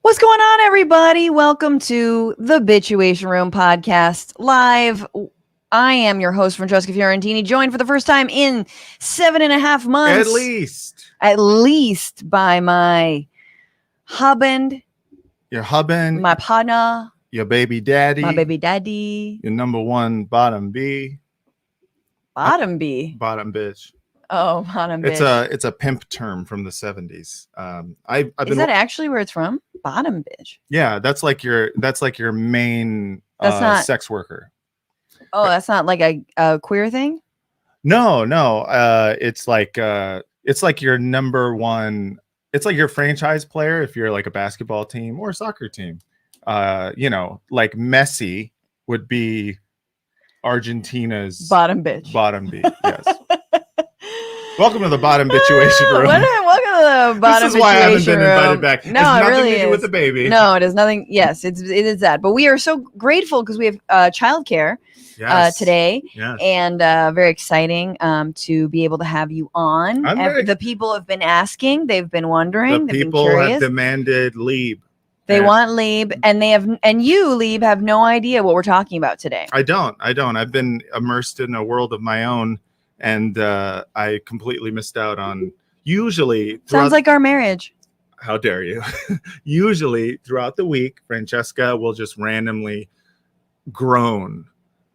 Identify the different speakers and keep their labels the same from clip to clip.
Speaker 1: What's going on, everybody? Welcome to the Bitchuation Room podcast live. I am your host, Francesca Fiorentini, joined for the first time in 7.5 months. At least by my husband.
Speaker 2: Your husband.
Speaker 1: My partner.
Speaker 2: Your baby daddy.
Speaker 1: My baby daddy.
Speaker 2: Your number one bottom B.
Speaker 1: Bottom B?
Speaker 2: Bottom bitch.
Speaker 1: Oh, bottom bitch.
Speaker 2: It's a pimp term from the 70s.
Speaker 1: Is that actually where it's from? Bottom bitch.
Speaker 2: Yeah, that's like your main sex worker.
Speaker 1: Oh, that's not like a queer thing?
Speaker 2: No. It's like your number one. It's like your franchise player if you're like a basketball team or a soccer team. Like Messi would be Argentina's
Speaker 1: bottom bitch.
Speaker 2: Bottom B. Yes. Welcome to the bottom bitchuation room.
Speaker 1: Welcome to the bottom bitchuation room. This is why I haven't been invited
Speaker 2: back.
Speaker 1: No,
Speaker 2: it has nothing
Speaker 1: really
Speaker 2: to do with the baby.
Speaker 1: No, it has nothing. Yes, it is that. But we are so grateful because we have childcare today.
Speaker 2: Yes.
Speaker 1: And very exciting to be able to have you on. The people have been asking. They've been wondering.
Speaker 2: The people have demanded Lieb.
Speaker 1: They want Lieb, and you, Lieb, have no idea what we're talking about today.
Speaker 2: I don't. I've been immersed in a world of my own. And I completely missed out on
Speaker 1: sounds like our marriage.
Speaker 2: How dare you? Usually throughout the week, Francesca will just randomly groan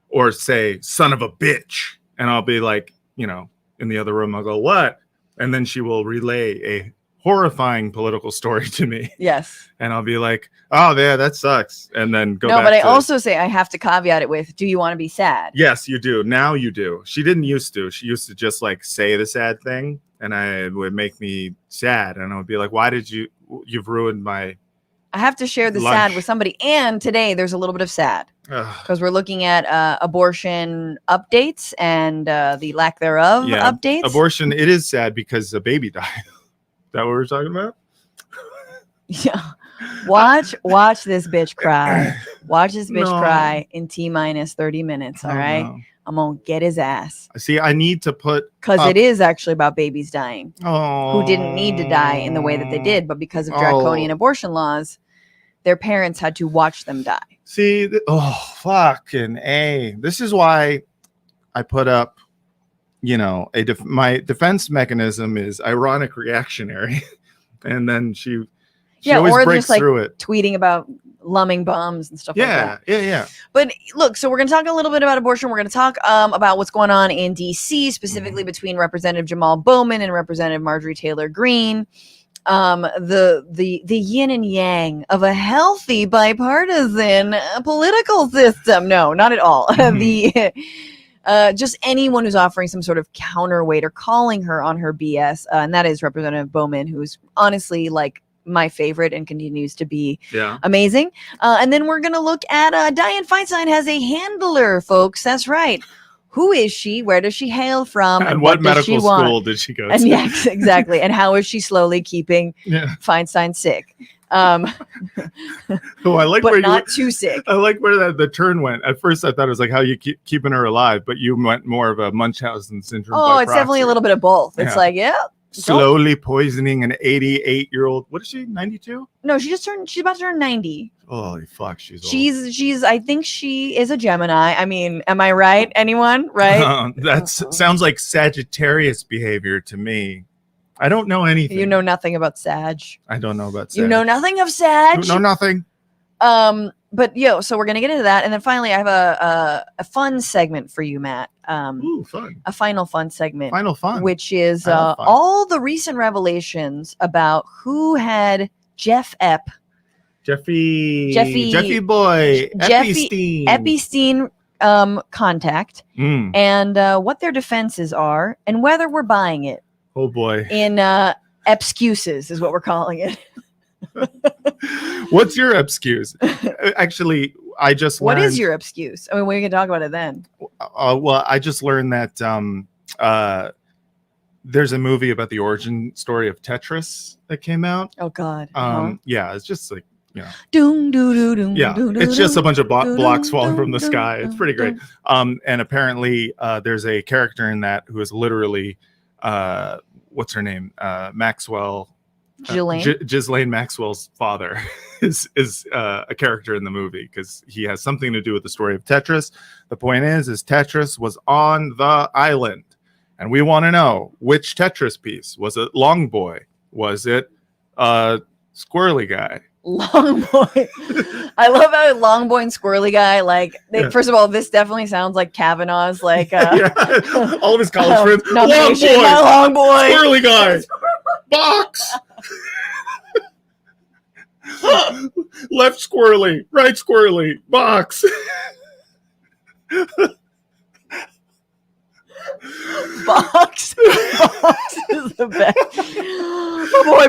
Speaker 2: or say, son of a bitch. And I'll be like, in the other room, I'll go, what? And then she will relay a horrifying political story to me.
Speaker 1: Yes.
Speaker 2: And I'll be like, oh, yeah, that sucks. And then go back.
Speaker 1: No, but I also say I have to caveat it with, do you want to be sad?
Speaker 2: Yes, you do. Now you do. She didn't used to. She used to just like say the sad thing and it would make me sad. And I would be like, why did you've ruined my
Speaker 1: I have to share the
Speaker 2: lunch.
Speaker 1: Sad with somebody. And today there's a little bit of sad because we're looking at abortion updates and the lack thereof updates.
Speaker 2: Abortion, it is sad because a baby died. Is that what we're talking about?
Speaker 1: Yeah. Watch this bitch cry. Watch this bitch cry in T-minus 30 minutes. All right. No. I'm going to get his ass.
Speaker 2: See, I need to put.
Speaker 1: Because it is actually about babies dying.
Speaker 2: Oh.
Speaker 1: Who didn't need to die in the way that they did. But because of draconian abortion laws, their parents had to watch them die.
Speaker 2: See, fucking A. This is why I put up. My defense mechanism is ironic reactionary, and then she always breaks through it,
Speaker 1: tweeting about lumming bums and stuff like that.
Speaker 2: Yeah.
Speaker 1: But look, so we're going to talk a little bit about abortion. We're going to talk about what's going on in D.C., specifically between Representative Jamal Bowman and Representative Marjorie Taylor Greene. The yin and yang of a healthy bipartisan political system. No, not at all. Just anyone who's offering some sort of counterweight or calling her on her BS. And that is Representative Bowman, who's honestly like my favorite and continues to be amazing. And then we're going to look at Dianne Feinstein has a handler, folks. That's right. Who is she? Where does she hail from?
Speaker 2: And what medical school did she go to?
Speaker 1: Yes, exactly. And how is she slowly keeping Feinstein sick?
Speaker 2: I like
Speaker 1: but
Speaker 2: where
Speaker 1: not too sick.
Speaker 2: I like where the turn went. At first, I thought it was like how you keep keeping her alive, but you went more of a Munchausen syndrome.
Speaker 1: Oh, it's definitely a little bit of both. It's like,
Speaker 2: slowly poisoning an 88-year-old. What is she? 92?
Speaker 1: No, she's about to turn 90.
Speaker 2: Holy fuck, she's old.
Speaker 1: She's. I think she is a Gemini. I mean, am I right? Anyone? Right?
Speaker 2: That sounds like Sagittarius behavior to me. I don't know anything.
Speaker 1: You know nothing about Sag.
Speaker 2: I don't know about Sag.
Speaker 1: You know nothing of Sag?
Speaker 2: No, nothing.
Speaker 1: so we're gonna get into that, and then finally, I have a fun segment for you, Matt.
Speaker 2: Ooh, fun.
Speaker 1: A final fun segment.
Speaker 2: Final fun.
Speaker 1: Which is
Speaker 2: Final fun.
Speaker 1: all the recent revelations about who had Jeffy
Speaker 2: boy,
Speaker 1: Epstein contact, and what their defenses are, and whether we're buying it.
Speaker 2: Oh boy.
Speaker 1: In Eps-cuses is what we're calling it.
Speaker 2: What's your Eps-cuse? Actually, I just learned.
Speaker 1: What is your Eps-cuse? I mean, we can talk about it then.
Speaker 2: Well, I just learned that there's a movie about the origin story of Tetris that came out.
Speaker 1: Oh God.
Speaker 2: Yeah, it's just like, you know.
Speaker 1: Yeah,
Speaker 2: it's just a bunch of blocks falling from the sky. It's pretty great. And apparently, there's a character in that who is literally, what's her name? Maxwell. Ghislaine Maxwell's father is a character in the movie because he has something to do with the story of Tetris. The point is Tetris was on the island, and we want to know which Tetris piece. Was it Long Boy? Was it Squirrely Guy?
Speaker 1: Long Boy. I love how Long Boy and Squirrely Guy, like, first of all, this definitely sounds like Kavanaugh's, like,
Speaker 2: all of his college friends.
Speaker 1: Long Boy.
Speaker 2: Squirrely Guy. Box. Left squirrely, right squirrely, box.
Speaker 1: Box is the best. My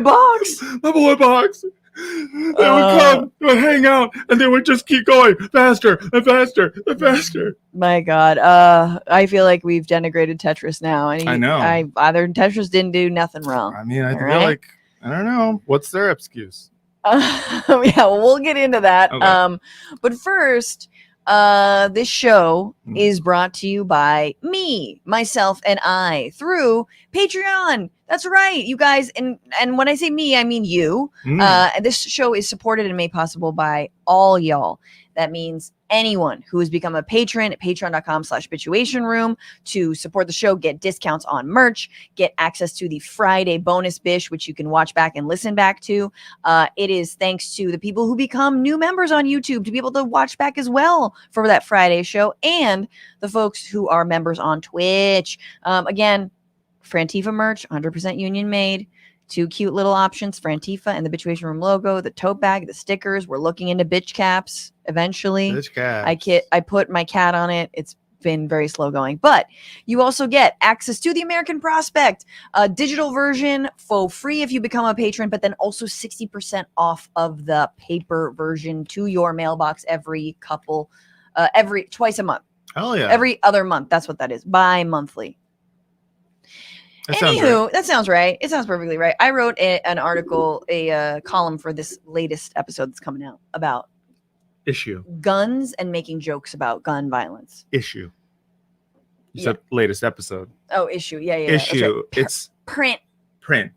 Speaker 1: boy Box.
Speaker 2: They would come, they would hang out, and they would just keep going faster and faster and faster.
Speaker 1: My God, I feel like we've denigrated Tetris now. And
Speaker 2: I know.
Speaker 1: Either Tetris didn't do nothing wrong.
Speaker 2: I mean, I feel like, I don't know. What's their excuse?
Speaker 1: Yeah, well, we'll get into that. Okay. But first, this show is brought to you by me, myself, and I through Patreon. That's right, you guys. And when I say me, I mean you. And this show is supported and made possible by all y'all. That means anyone who has become a patron at patreon.com/bitchuation room to support the show, get discounts on merch, get access to the Friday bonus bish, which you can watch back and listen back to. It is thanks to the people who become new members on YouTube to be able to watch back as well for that Friday show, and the folks who are members on Twitch. Again, Frantifa merch, 100% union made. 2 cute little options for Antifa and the Bitchuation Room logo, the tote bag, the stickers. We're looking into bitch caps eventually.
Speaker 2: Bitch caps.
Speaker 1: I put my cat on it. It's been very slow going. But you also get access to the American Prospect, a digital version for free if you become a patron, but then also 60% off of the paper version to your mailbox twice a month.
Speaker 2: Hell yeah.
Speaker 1: Every other month. That's what that is. Bi-monthly. That sounds right. It sounds perfectly right. I wrote an article, a column for this latest episode that's coming out about
Speaker 2: issue
Speaker 1: guns and making jokes about gun violence.
Speaker 2: Issue. You said latest episode.
Speaker 1: Oh, issue. Yeah.
Speaker 2: Issue.
Speaker 1: Right.
Speaker 2: It's
Speaker 1: print.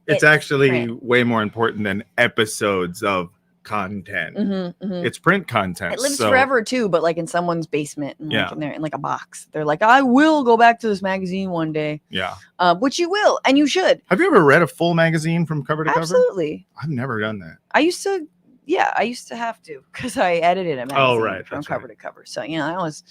Speaker 2: It's actually way more important than episodes of content. It's print content.
Speaker 1: It lives forever too, but like in someone's basement and like in like a box. They're like, I will go back to this magazine one day.
Speaker 2: Yeah.
Speaker 1: Which you will, and you should.
Speaker 2: Have you ever read a full magazine from cover to cover?
Speaker 1: Absolutely.
Speaker 2: I've never done that.
Speaker 1: I used to have to because I edited a magazine from cover to cover. So, that was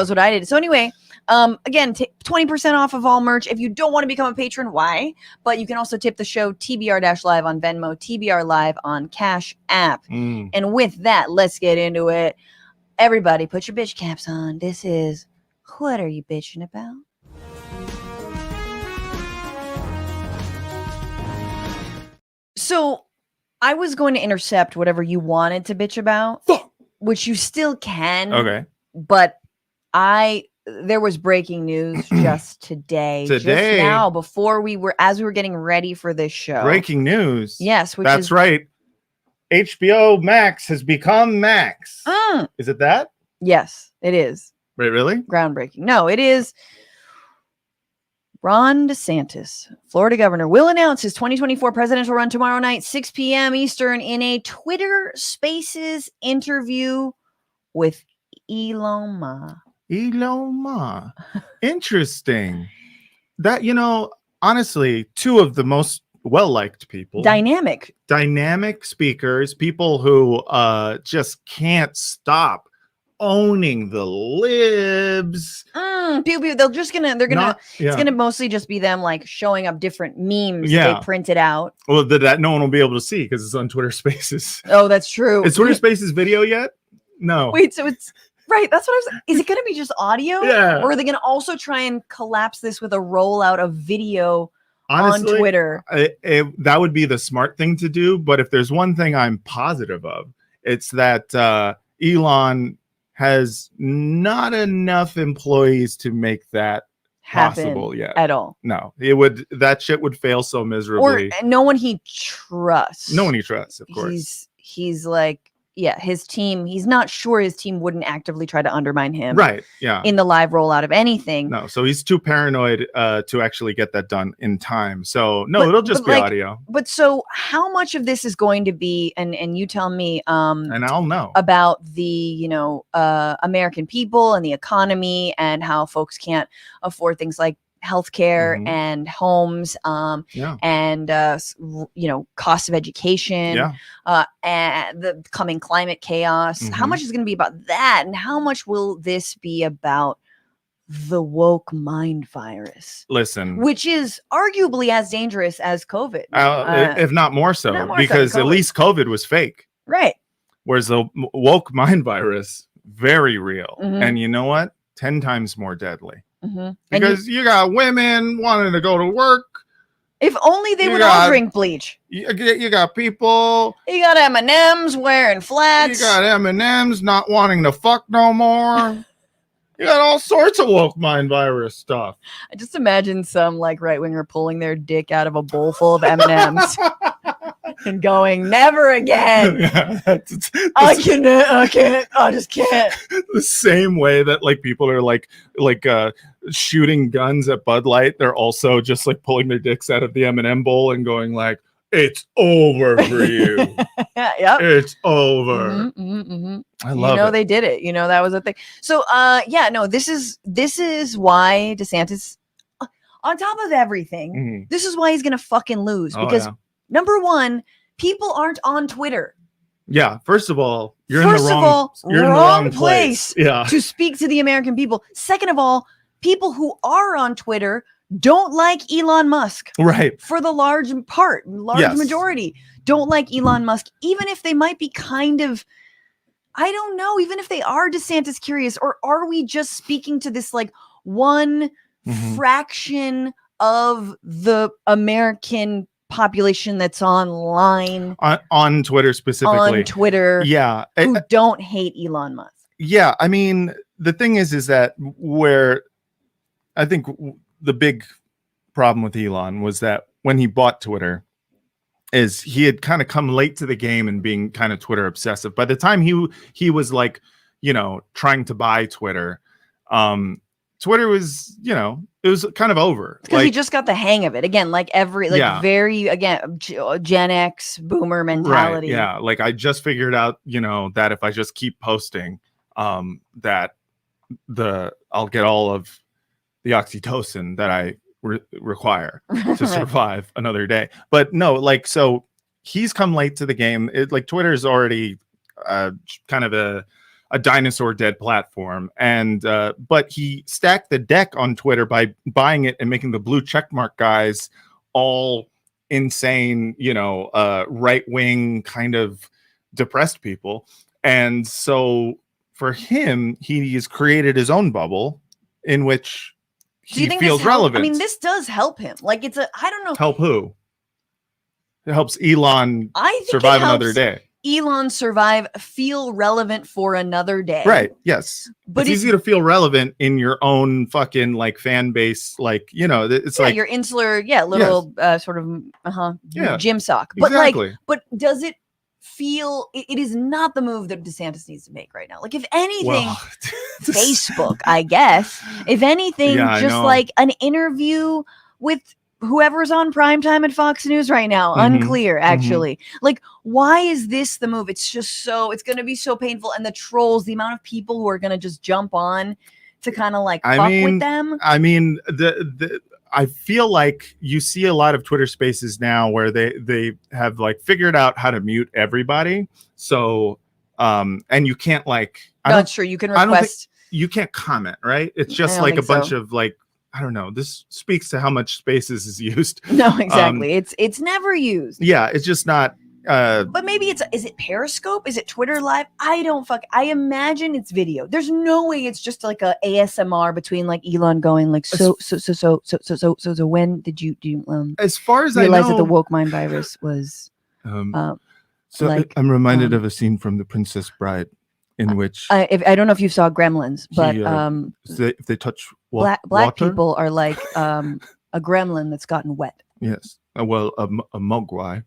Speaker 1: what I did. So anyway, again, 20% off of all merch. If you don't want to become a patron, why? But you can also tip the show TBR-Live on Venmo, TBR Live on Cash App. And with that, let's get into it. Everybody put your bitch caps on. This is What Are You Bitching About? So I was going to intercept whatever you wanted to bitch about, which you still can.
Speaker 2: Okay.
Speaker 1: But there was breaking news just today. Just now, as we were getting ready for this show.
Speaker 2: Breaking news.
Speaker 1: Yes.
Speaker 2: That's right. HBO Max has become Max. Is it that?
Speaker 1: Yes, it is.
Speaker 2: Wait, really?
Speaker 1: Groundbreaking. No, it is. Ron DeSantis, Florida governor, will announce his 2024 presidential run tomorrow night, 6 p.m. Eastern, in a Twitter Spaces interview with Elon Musk.
Speaker 2: Interesting. That, honestly, two of the most well-liked people,
Speaker 1: dynamic
Speaker 2: speakers, people who just can't stop owning the libs.
Speaker 1: People, it's gonna mostly just be them like showing up different memes that they printed out.
Speaker 2: Well, that no one will be able to see because it's on Twitter Spaces.
Speaker 1: Oh, that's true.
Speaker 2: Is Twitter Spaces video yet? No.
Speaker 1: Wait, so it's right. That's what I was. Is it gonna be just audio?
Speaker 2: Yeah.
Speaker 1: Or are they gonna also try and collapse this with a rollout of video?
Speaker 2: Honestly,
Speaker 1: on Twitter?
Speaker 2: That would be the smart thing to do. But if there's one thing I'm positive of, it's that Elon has not enough employees to make that possible yet
Speaker 1: at all.
Speaker 2: No, that shit would fail so miserably.
Speaker 1: Or no one he trusts.
Speaker 2: No one he trusts, of course.
Speaker 1: He's like, his team, he's not sure his team wouldn't actively try to undermine him.
Speaker 2: Right. Yeah.
Speaker 1: In the live rollout of anything.
Speaker 2: No, so he's too paranoid to actually get that done in time. So no, it'll just be audio.
Speaker 1: But so how much of this is going to be, and you tell me,
Speaker 2: and I'll know
Speaker 1: about the, American people and the economy and how folks can't afford things like healthcare and homes, and cost of education, and the coming climate chaos. How much is going to be about that, and how much will this be about the woke mind virus?
Speaker 2: Listen,
Speaker 1: which is arguably as dangerous as COVID,
Speaker 2: if not more so, because at least COVID was fake,
Speaker 1: right?
Speaker 2: Whereas the woke mind virus, very real, and you know what? 10 times more deadly. Because you got women wanting to go to work.
Speaker 1: If only they would all drink bleach.
Speaker 2: You got people.
Speaker 1: You got M&Ms wearing flats.
Speaker 2: You got M&Ms not wanting to fuck no more. You got all sorts of woke mind virus stuff.
Speaker 1: I just imagine some like right winger pulling their dick out of a bowl full of M&Ms and going, "Never again." I can't. I just can't.
Speaker 2: The same way that like people are like shooting guns at Bud Light, they're also just like pulling their dicks out of the M&M bowl and going like, "It's over for you."
Speaker 1: Yep.
Speaker 2: It's over. I love it.
Speaker 1: They did it. That was a thing. So this is why DeSantis, on top of everything, this is why he's gonna fucking lose. Because number one, people aren't on Twitter.
Speaker 2: Yeah, first of all, you're in the wrong place. Yeah.
Speaker 1: To speak to the American people. Second of all, people who are on Twitter don't like Elon Musk.
Speaker 2: Right.
Speaker 1: For the large majority don't like Elon Musk, even if they might be kind of, I don't know, even if they are DeSantis curious, or are we just speaking to this like one fraction of the American population that's online
Speaker 2: on Twitter specifically,
Speaker 1: who don't hate Elon Musk?
Speaker 2: Yeah, I mean, the thing is that where I think the big problem with Elon was that when he bought Twitter, is he had kind of come late to the game and being kind of Twitter obsessive. By the time he was like, trying to buy Twitter, Twitter was, it was kind of over.
Speaker 1: Because he just got the hang of it again, very Gen X boomer mentality.
Speaker 2: Right, yeah, like I just figured out, that if I just keep posting, that I'll get all of the oxytocin that I require to survive another day. But no, so he's come late to the game. Twitter is already kind of a dinosaur dead platform, and but he stacked the deck on Twitter by buying it and making the blue checkmark guys all insane, right-wing kind of depressed people. And so for him, he has created his own bubble in which he feels relevant.
Speaker 1: I mean, this does help him. I don't know.
Speaker 2: Help who? It helps Elon survive another day.
Speaker 1: Elon feel relevant for another day.
Speaker 2: Right. Yes. But it's easy to feel relevant in your own fucking fan base. It's
Speaker 1: your insular, little sort of gym sock. But
Speaker 2: exactly.
Speaker 1: But does it feel it is not the move that DeSantis needs to make right now? If anything, Facebook, I guess. If anything, an interview with whoever's on primetime at Fox News right now. Unclear, actually. Why is this the move? It's just it's going to be so painful. And the trolls, the amount of people who are going to just jump on to kind of fuck with them.
Speaker 2: I mean, I feel like you see a lot of Twitter Spaces now where they have like figured out how to mute everybody. So and you can't like
Speaker 1: No, it's true. You can
Speaker 2: I don't think
Speaker 1: request.
Speaker 2: you can't comment, right? It's just
Speaker 1: don't
Speaker 2: like a
Speaker 1: think so.
Speaker 2: bunch of like, I don't know. This speaks to how much Spaces is used.
Speaker 1: No, exactly. It's never used.
Speaker 2: Yeah, it's just not.
Speaker 1: But maybe is it Periscope? Is it Twitter Live? I imagine it's video. There's no way it's just like a ASMR between like Elon going like so when did you
Speaker 2: as far as
Speaker 1: realize
Speaker 2: I know
Speaker 1: that the woke mind virus was
Speaker 2: so
Speaker 1: like,
Speaker 2: I'm reminded of a scene from The Princess Bride in which
Speaker 1: I don't know if you saw Gremlins, but
Speaker 2: if they touch
Speaker 1: black
Speaker 2: water,
Speaker 1: people are like a gremlin that's gotten wet.
Speaker 2: Yes. Well, a mogwai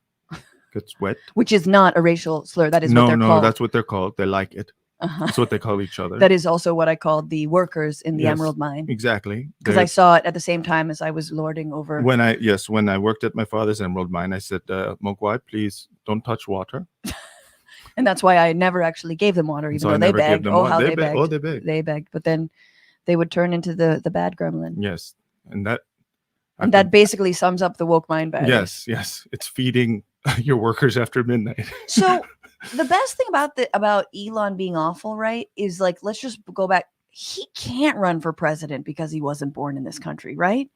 Speaker 2: gets wet.
Speaker 1: Which is not a racial slur. That is what they're called.
Speaker 2: No, that's what they're called. They like it. That's what they call each other.
Speaker 1: That is also what I called the workers in the Emerald Mine.
Speaker 2: Exactly.
Speaker 1: Because I saw it at the same time as I was lording over.
Speaker 2: When I worked at my father's Emerald Mine, I said, Mogwai, please don't touch water.
Speaker 1: And that's why I never actually gave them water, even though they begged. Oh, how they begged.
Speaker 2: Oh, they begged.
Speaker 1: They begged. But then they would turn into the bad gremlin.
Speaker 2: Yes. And
Speaker 1: that basically sums up the woke mind virus.
Speaker 2: Yes. It's feeding your workers after midnight.
Speaker 1: So the best thing about Elon being awful, right, is like, let's just go back. He can't run for president because he wasn't born in this country, right?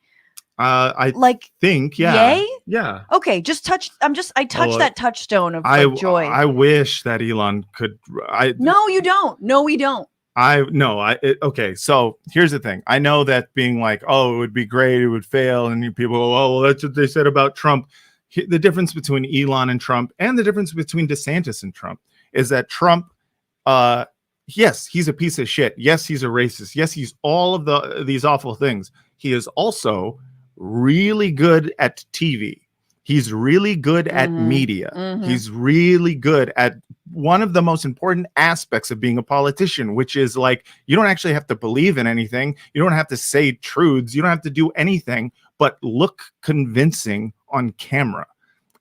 Speaker 2: I think,
Speaker 1: yeah. Yay?
Speaker 2: Yeah.
Speaker 1: Okay, I touched that touchstone of joy.
Speaker 2: I wish that Elon could.
Speaker 1: No, you don't. No, we don't.
Speaker 2: Okay, so here's the thing. I know that being like, oh, it would be great, it would fail, and people go, oh, well, that's what they said about Trump. The difference between Elon and Trump, and the difference between DeSantis and Trump, is that Trump, yes, he's a piece of shit. Yes, he's a racist. Yes, he's all of these awful things. He is also really good at TV. He's really good at media. He's really good at one of the most important aspects of being a politician, which is like, you don't actually have to believe in anything. You don't have to say truths. You don't have to do anything but look convincing on camera.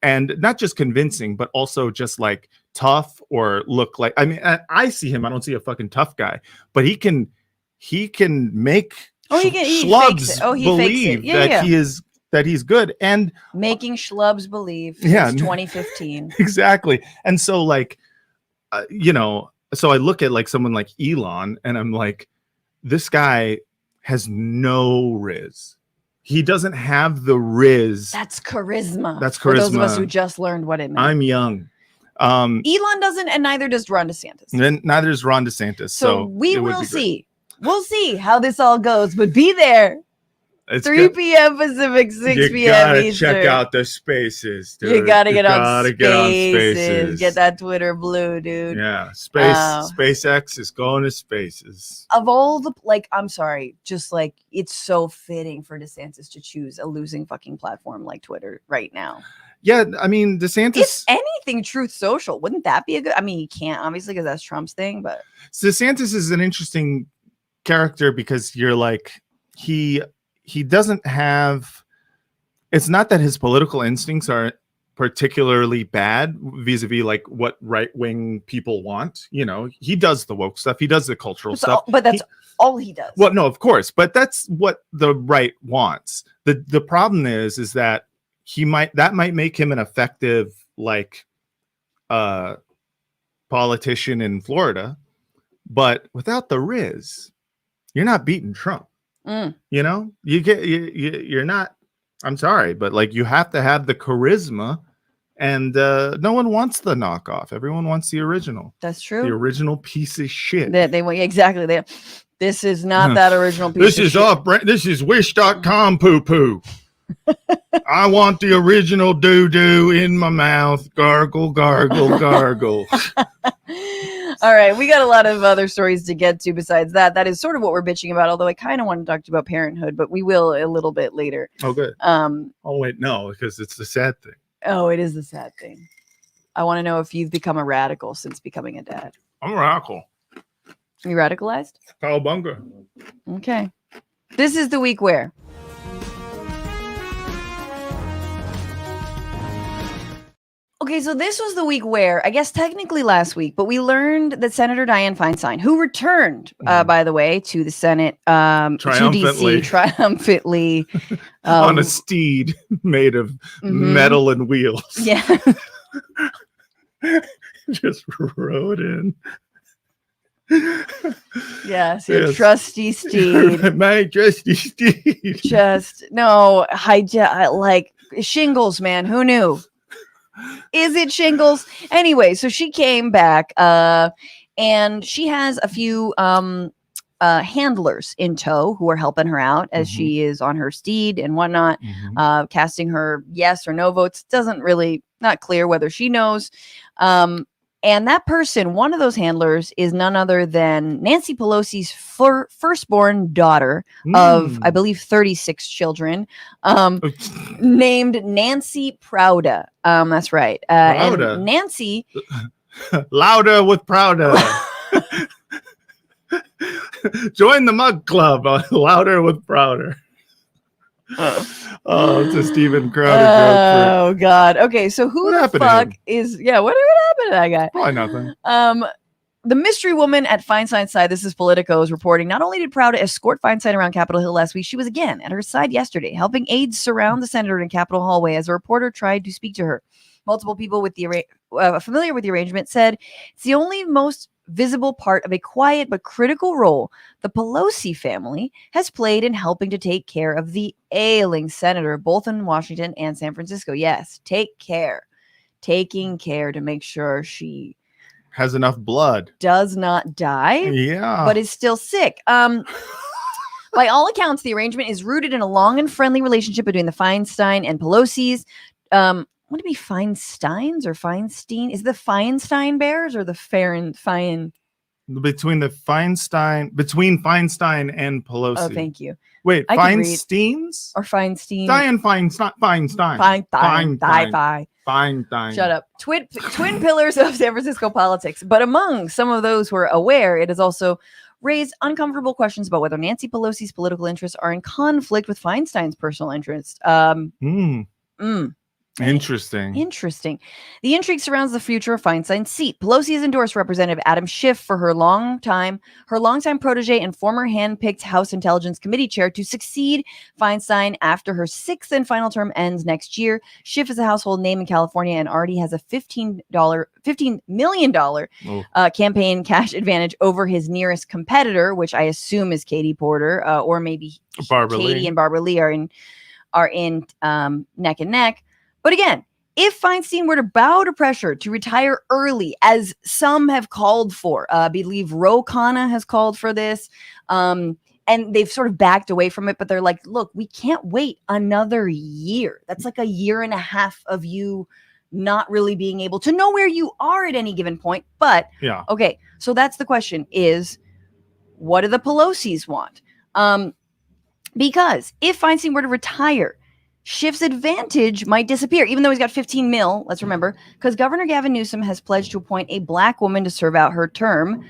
Speaker 2: And not just convincing, but also just like tough, or look like, I mean, I see him, I don't see a fucking tough guy, but he can make schlubs believe that he's good, and
Speaker 1: making schlubs believe since 2015.
Speaker 2: Exactly. And so like, so I look at like someone like Elon and I'm like, this guy has no riz. He doesn't have the riz. That's charisma. For those of us who just learned what it meant. I'm young. Elon doesn't, and neither does Ron DeSantis. And neither is Ron DeSantis. So we will see. We'll see how this all goes, but be there. It's 3 p.m. Pacific, 6 p.m. Eastern. You gotta check out the spaces, dude. You gotta get on Spaces. Get that Twitter blue, dude. Yeah, SpaceX is going to Spaces. Of all the, like, I'm sorry, just like, it's so fitting for DeSantis to choose a losing fucking platform like Twitter right now. Yeah, I mean, DeSantis. If anything, Truth Social, wouldn't that be a good? I mean, he can't obviously because that's Trump's thing, but DeSantis is an interesting character because you're like, he doesn't have, it's not that his political instincts are particularly bad vis-a-vis like what right-wing people want. He does the woke stuff, he does the cultural stuff, but that's all he does. Well, no, of course, but that's what the right wants. The problem is that that might make him an effective like politician in Florida, but without the riz, you're not beating Trump. You're not, I'm sorry, but like, you have to have the charisma, and no one wants the knockoff. Everyone wants the original. That's true. The original piece of shit. They want, exactly. This is not that original piece of shit. This is wish.com poo-poo. I want the original doo-doo in my mouth. Gargle, gargle, gargle. All right, we got a lot of other stories to get to besides that. That is sort of what we're bitching about, although I kind of want to talk to you about parenthood, but we will a little bit later. Oh, good. Oh, wait, no, because it's the sad thing. Oh, it is the sad thing. I want to know if you've become a radical since becoming a dad. I'm a radical. You radicalized? Cowabunga. Okay. This is the week where...
Speaker 1: Okay, so this was the week where, I guess technically last week, but we learned that Senator Dianne Feinstein, who returned, by the way, to the Senate, to DC triumphantly,
Speaker 2: on a steed made of metal and wheels.
Speaker 1: Yeah.
Speaker 2: Just rode in.
Speaker 1: Yes, your trusty steed.
Speaker 2: My trusty steed.
Speaker 1: Just, like shingles, man. Who knew? Is it shingles? Anyway, so she came back and she has a few handlers in tow who are helping her out as she is on her steed and whatnot, casting her yes or no votes. Doesn't really, not clear whether she knows. And that person, one of those handlers, is none other than Nancy Pelosi's firstborn daughter of, I believe, 36 children, named Nancy Prouda. That's right. And Nancy.
Speaker 2: Louder with Prouda. Join the mug club. Louder with Prouder. Oh, it's a Steven Crowder joke.
Speaker 1: Oh God. Okay, so who the fuck is? Yeah, what happened to that guy?
Speaker 2: Probably nothing.
Speaker 1: The mystery woman at Feinstein's side, this is Politico, is reporting not only did Prouda escort Feinstein around Capitol Hill last week, she was again at her side yesterday, helping aides surround the senator in Capitol hallway as a reporter tried to speak to her. Multiple people with the familiar with the arrangement said it's the only most visible part of a quiet but critical role the Pelosi family has played in helping to take care of the ailing senator, both in Washington and San Francisco. Yes, taking care to make sure she
Speaker 2: has enough blood,
Speaker 1: does not die, but is still sick. By all accounts, the arrangement is rooted in a long and friendly relationship between the Feinstein and Pelosi's. Would it be Feinsteins or Feinstein? Is the Feinstein Bears or the Fine?
Speaker 2: Between Feinstein and Pelosi.
Speaker 1: Oh, thank you.
Speaker 2: Wait, Feinsteins
Speaker 1: or Feinstein?
Speaker 2: Dianne Feinstein.
Speaker 1: Feinstein. Shut up. Twin pillars of San Francisco politics. But among some of those who are aware, it has also raised uncomfortable questions about whether Nancy Pelosi's political interests are in conflict with Feinstein's personal interests.
Speaker 2: Interesting.
Speaker 1: The intrigue surrounds the future of Feinstein's seat. Pelosi has endorsed Representative Adam Schiff for her longtime protege and former hand-picked House Intelligence Committee chair to succeed Feinstein after her sixth and final term ends next year. Schiff is a household name in California and already has a $15 million campaign cash advantage over his nearest competitor, which I assume is Katie Porter, or maybe Katie and Barbara Lee are in neck and neck. But again, if Feinstein were to bow to pressure to retire early, as some have called for, I believe Ro Khanna has called for this, and they've sort of backed away from it, but they're like, look, we can't wait another year. That's like a year and a half of you not really being able to know where you are at any given point. But, okay, so that's the question is, what do the Pelosi's want? Because if Feinstein were to retire, Schiff's advantage might disappear, even though he's got 15 mil, let's remember, because Governor Gavin Newsom has pledged to appoint a black woman to serve out her term.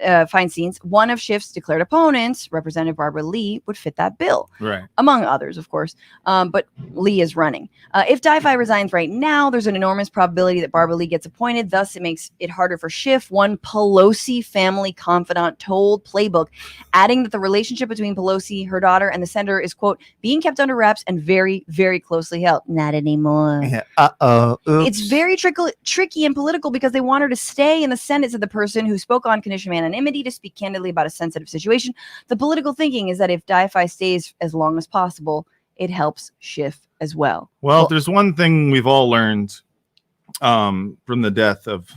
Speaker 1: Feinstein's, one of Schiff's declared opponents, Representative Barbara Lee, would fit that bill,
Speaker 2: right?
Speaker 1: Among others, of course. But Lee is running. If Di-Fi resigns right now, there's an enormous probability that Barbara Lee gets appointed. Thus, it makes it harder for Schiff. One Pelosi family confidant told Playbook, adding that the relationship between Pelosi, her daughter, and the senator is, quote, being kept under wraps and very, very closely held. Not anymore. It's very tricky and political because they want her to stay in the Senate, said the person who spoke on condition of anonymity to speak candidly about a sensitive situation. The political thinking is that if Di-Fi stays as long as possible, it helps Schiff as well.
Speaker 2: Well, there's one thing we've all learned from the death of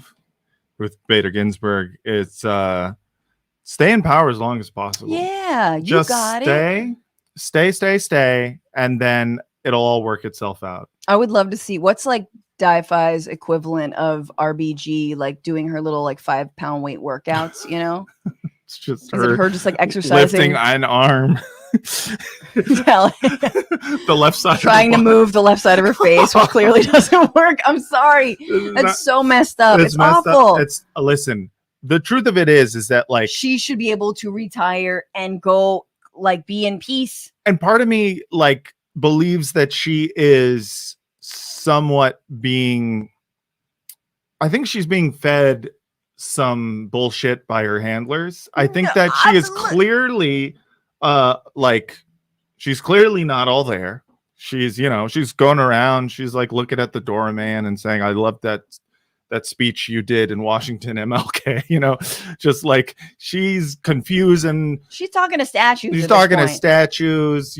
Speaker 2: Ruth Bader Ginsburg. It's stay in power as long as possible.
Speaker 1: Yeah, you
Speaker 2: just
Speaker 1: got
Speaker 2: it. Stay, and then it'll all work itself out.
Speaker 1: I would love to see what's like Di-Fi's equivalent of RBG, like doing her little like 5-pound weight workouts, you know?
Speaker 2: It's just
Speaker 1: her just like exercising,
Speaker 2: lifting an arm.
Speaker 1: Yeah,
Speaker 2: the left side,
Speaker 1: trying to move the left side of her face, which clearly doesn't work. I'm sorry, that's so messed up. It's awful.
Speaker 2: It's listen. The truth of it is that like
Speaker 1: she should be able to retire and go like be in peace.
Speaker 2: And part of me like believes that she is somewhat being I think she's being fed some bullshit by her handlers. I think that she is clearly she's clearly not all there. She's, she's going around, she's like looking at the doorman and saying, I love that speech you did in Washington, MLK, just like she's confused and
Speaker 1: she's talking to statues.
Speaker 2: She's talking to statues,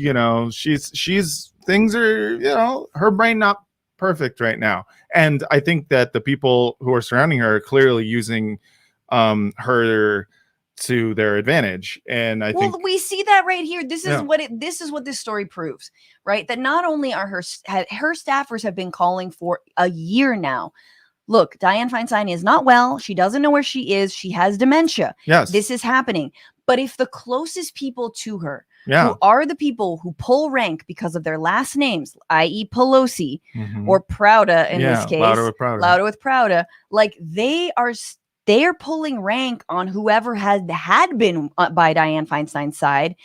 Speaker 2: she's things are, her brain not perfect right now. And I think that the people who are surrounding her are clearly using her to their advantage. And I think
Speaker 1: we see that right here. This is what this story proves, right? That not only are her staffers have been calling for a year now. Look, Dianne Feinstein is not well. She doesn't know where she is. She has dementia.
Speaker 2: Yes.
Speaker 1: This is happening. But if the closest people to her, who are the people who pull rank because of their last names, i.e. Pelosi or Prouda in this case, Louder with Prouda, like they are pulling rank on whoever had been by Dianne Feinstein's side,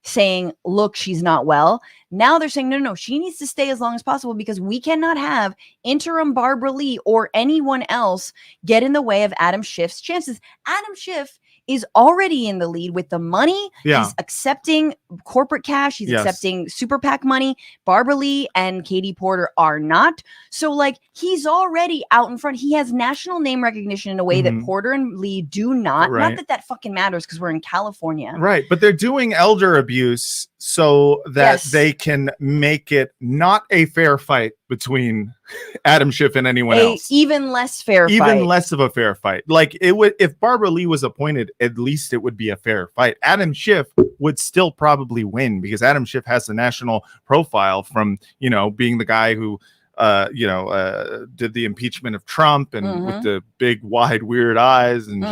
Speaker 1: saying, look, she's not well. Now they're saying, no, she needs to stay as long as possible because we cannot have interim Barbara Lee or anyone else get in the way of Adam Schiff's chances. Adam Schiff is already in the lead with the money.
Speaker 2: Yeah.
Speaker 1: He's accepting corporate cash. He's accepting super PAC money. Barbara Lee and Katie Porter are not. So like he's already out in front. He has national name recognition in a way that Porter and Lee do not.
Speaker 2: Right.
Speaker 1: Not that fucking matters because we're in California.
Speaker 2: Right. But they're doing elder abuse so that they can make it not a fair fight between Adam Schiff and anyone else.
Speaker 1: Even less fair fight.
Speaker 2: Even less of a fair fight. Like it would, if Barbara Lee was appointed, at least it would be a fair fight. Adam Schiff would still probably win because Adam Schiff has a national profile from, being the guy who did the impeachment of Trump and with the big, wide, weird eyes and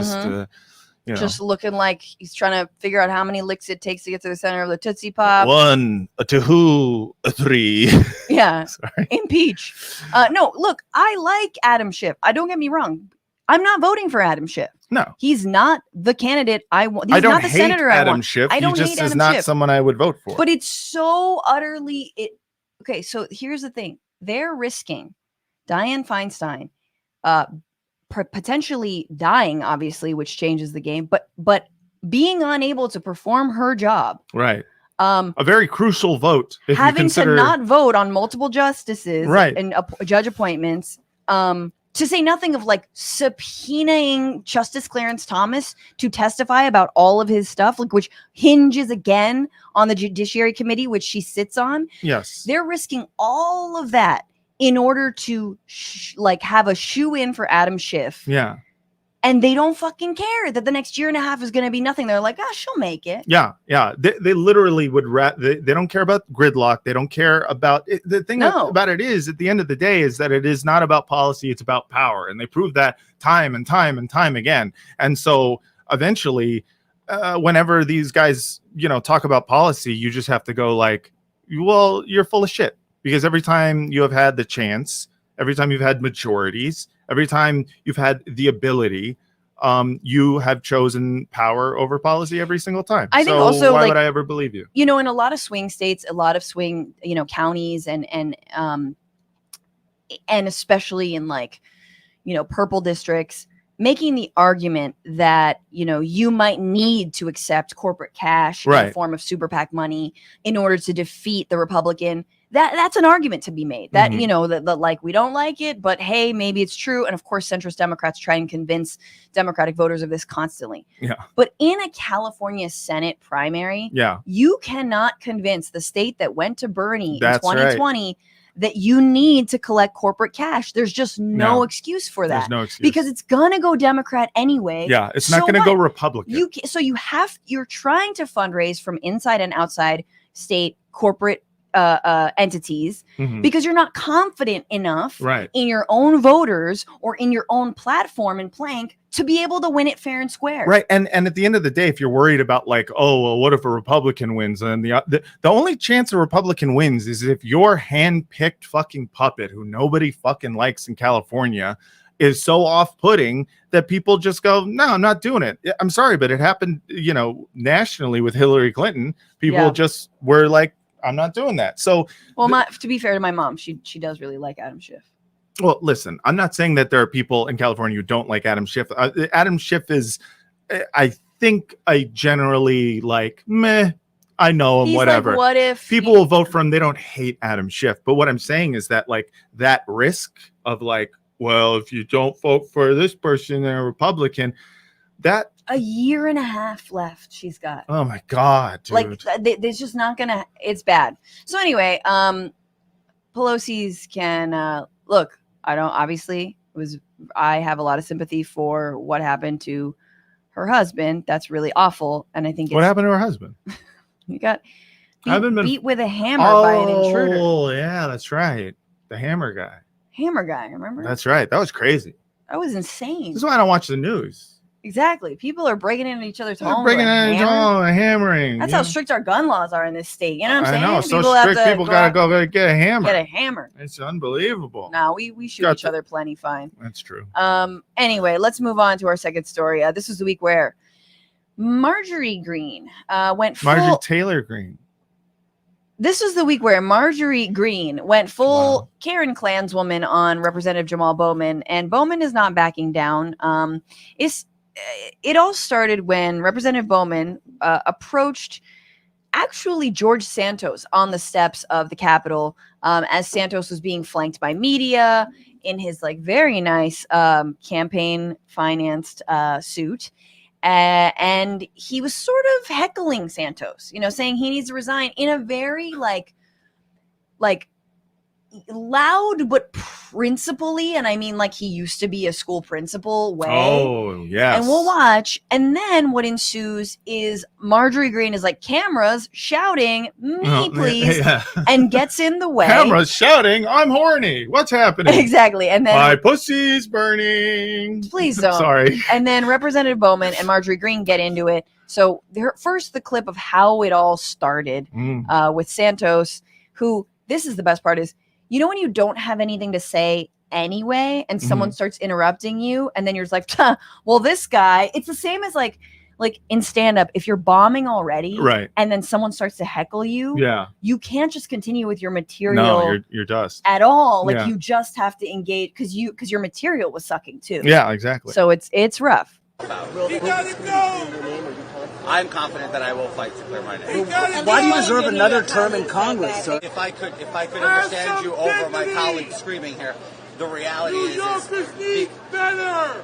Speaker 1: just looking like he's trying to figure out how many licks it takes to get to the center of the Tootsie Pop.
Speaker 2: 1, 2, 3.
Speaker 1: Yeah. Sorry. Impeach. No, look, I like Adam Schiff. Don't get me wrong. I'm not voting for Adam Schiff.
Speaker 2: No.
Speaker 1: He's not the candidate I want.
Speaker 2: He's
Speaker 1: not the senator I want.
Speaker 2: Adam Schiff.
Speaker 1: I don't
Speaker 2: he just
Speaker 1: hate
Speaker 2: is
Speaker 1: Adam
Speaker 2: not
Speaker 1: Schiff.
Speaker 2: Someone I would vote for.
Speaker 1: But it's so utterly okay, so here's the thing. They're risking Dianne Feinstein potentially dying, obviously, which changes the game, but being unable to perform her job.
Speaker 2: Right. A very crucial vote. If
Speaker 1: having
Speaker 2: you consider...
Speaker 1: to not vote on multiple justices
Speaker 2: right.
Speaker 1: and judge appointments. To say nothing of like subpoenaing Justice Clarence Thomas to testify about all of his stuff, like which hinges again on the Judiciary Committee, which she sits on.
Speaker 2: Yes.
Speaker 1: They're risking all of that in order to have a shoe in for Adam Schiff.
Speaker 2: Yeah.
Speaker 1: And they don't fucking care that the next year and a half is going to be nothing. They're like, she'll make it.
Speaker 2: Yeah. Yeah. They literally would they don't care about gridlock. They don't care about it. The thing about it is, at the end of the day, is that it is not about policy. It's about power. And they prove that time and time and time again. And so eventually, whenever these guys, talk about policy, you just have to go like, well, you're full of shit. Because every time you have had the chance, every time you've had majorities, every time you've had the ability, you have chosen power over policy every single time.
Speaker 1: I think also,
Speaker 2: why would I ever believe you?
Speaker 1: In a lot of swing states, a lot of swing, counties and especially in purple districts, making the argument that, you might need to accept corporate cash in the form of super PAC money in order to defeat the Republican. That's an argument to be made that, that we don't like it, but hey, maybe it's true. And of course, centrist Democrats try and convince Democratic voters of this constantly.
Speaker 2: Yeah.
Speaker 1: But in a California Senate primary, you cannot convince the state that went to Bernie in 2020 that you need to collect corporate cash. There's just no excuse for that.
Speaker 2: There's no excuse.
Speaker 1: Because it's going to go Democrat anyway.
Speaker 2: Yeah, it's not going to go Republican.
Speaker 1: You're trying to fundraise from inside and outside state corporate entities because you're not confident enough in your own voters or in your own platform and plank to be able to win it fair and square.
Speaker 2: Right. And at the end of the day, if you're worried about what if a Republican wins? And the only chance a Republican wins is if your hand-picked fucking puppet who nobody fucking likes in California is so off-putting that people just go, no, I'm not doing it. I'm sorry, but it happened, nationally with Hillary Clinton. People just were like, I'm not doing that. So,
Speaker 1: to be fair to my mom, she does really like Adam Schiff.
Speaker 2: Well, listen, I'm not saying that there are people in California who don't like Adam Schiff. Adam Schiff is, I think, I generally like, meh, I know him,
Speaker 1: He's
Speaker 2: whatever.
Speaker 1: Like, what if
Speaker 2: people will vote for him? They don't hate Adam Schiff. But what I'm saying is that, like, that risk of, like, well, if you don't vote for this person, they're a Republican, that.
Speaker 1: A year and a half left she's got.
Speaker 2: Oh, my God, dude.
Speaker 1: Like, it's just not going to, it's bad. So anyway, Pelosi's can, look, I don't, obviously, I have a lot of sympathy for what happened to her husband. That's really awful. And I think
Speaker 2: what happened to her husband?
Speaker 1: He got beat with a hammer by an intruder.
Speaker 2: Oh, yeah, that's right. The hammer guy.
Speaker 1: Hammer guy, remember?
Speaker 2: That's right. That was crazy.
Speaker 1: That was insane.
Speaker 2: This is why I don't watch the news.
Speaker 1: Exactly. People are breaking into each other's homes.
Speaker 2: Breaking into each home, hammering.
Speaker 1: That's how strict our gun laws are in this state. You know what I'm saying?
Speaker 2: I know. So strict, people gotta go get a hammer.
Speaker 1: Get a hammer.
Speaker 2: It's unbelievable.
Speaker 1: No, we shoot each other plenty fine.
Speaker 2: That's true.
Speaker 1: Anyway, let's move on to our second story. This was the week where Marjorie Greene went full.
Speaker 2: Marjorie Taylor Greene.
Speaker 1: This was the week where Marjorie Greene went full Karen Klanswoman on Representative Jamal Bowman, and Bowman is not backing down. It all started when Representative Bowman approached actually George Santos on the steps of the Capitol as Santos was being flanked by media in his like very nice campaign financed suit. And he was sort of heckling Santos, saying he needs to resign in a very like loud but principally, and I mean like he used to be a school principal way.
Speaker 2: Oh, yes.
Speaker 1: And we'll watch. And then what ensues is Marjorie Greene is like cameras shouting, me please,
Speaker 2: yeah.
Speaker 1: and gets in the way.
Speaker 2: Cameras shouting, I'm horny. What's happening?
Speaker 1: Exactly. And then
Speaker 2: my pussy's burning.
Speaker 1: Please don't.
Speaker 2: Sorry.
Speaker 1: And then Representative Bowman and Marjorie Greene get into it. So first the clip of how it all started with Santos, who, this is the best part, is when you don't have anything to say anyway, and someone starts interrupting you, and then you're just like, well, this guy, it's the same as like in stand-up, if you're bombing already,
Speaker 2: right,
Speaker 1: and then someone starts to heckle you, you can't just continue with your material.
Speaker 2: No, you're dust
Speaker 1: at all. Like you just have to engage because your material was sucking too.
Speaker 2: Yeah, exactly.
Speaker 1: So it's rough.
Speaker 3: He gotta go. I'm confident that I will fight to clear my name.
Speaker 4: Why do you deserve another term in Congress, sir?
Speaker 3: If I could understand you over my colleague screaming here, the reality is
Speaker 4: better.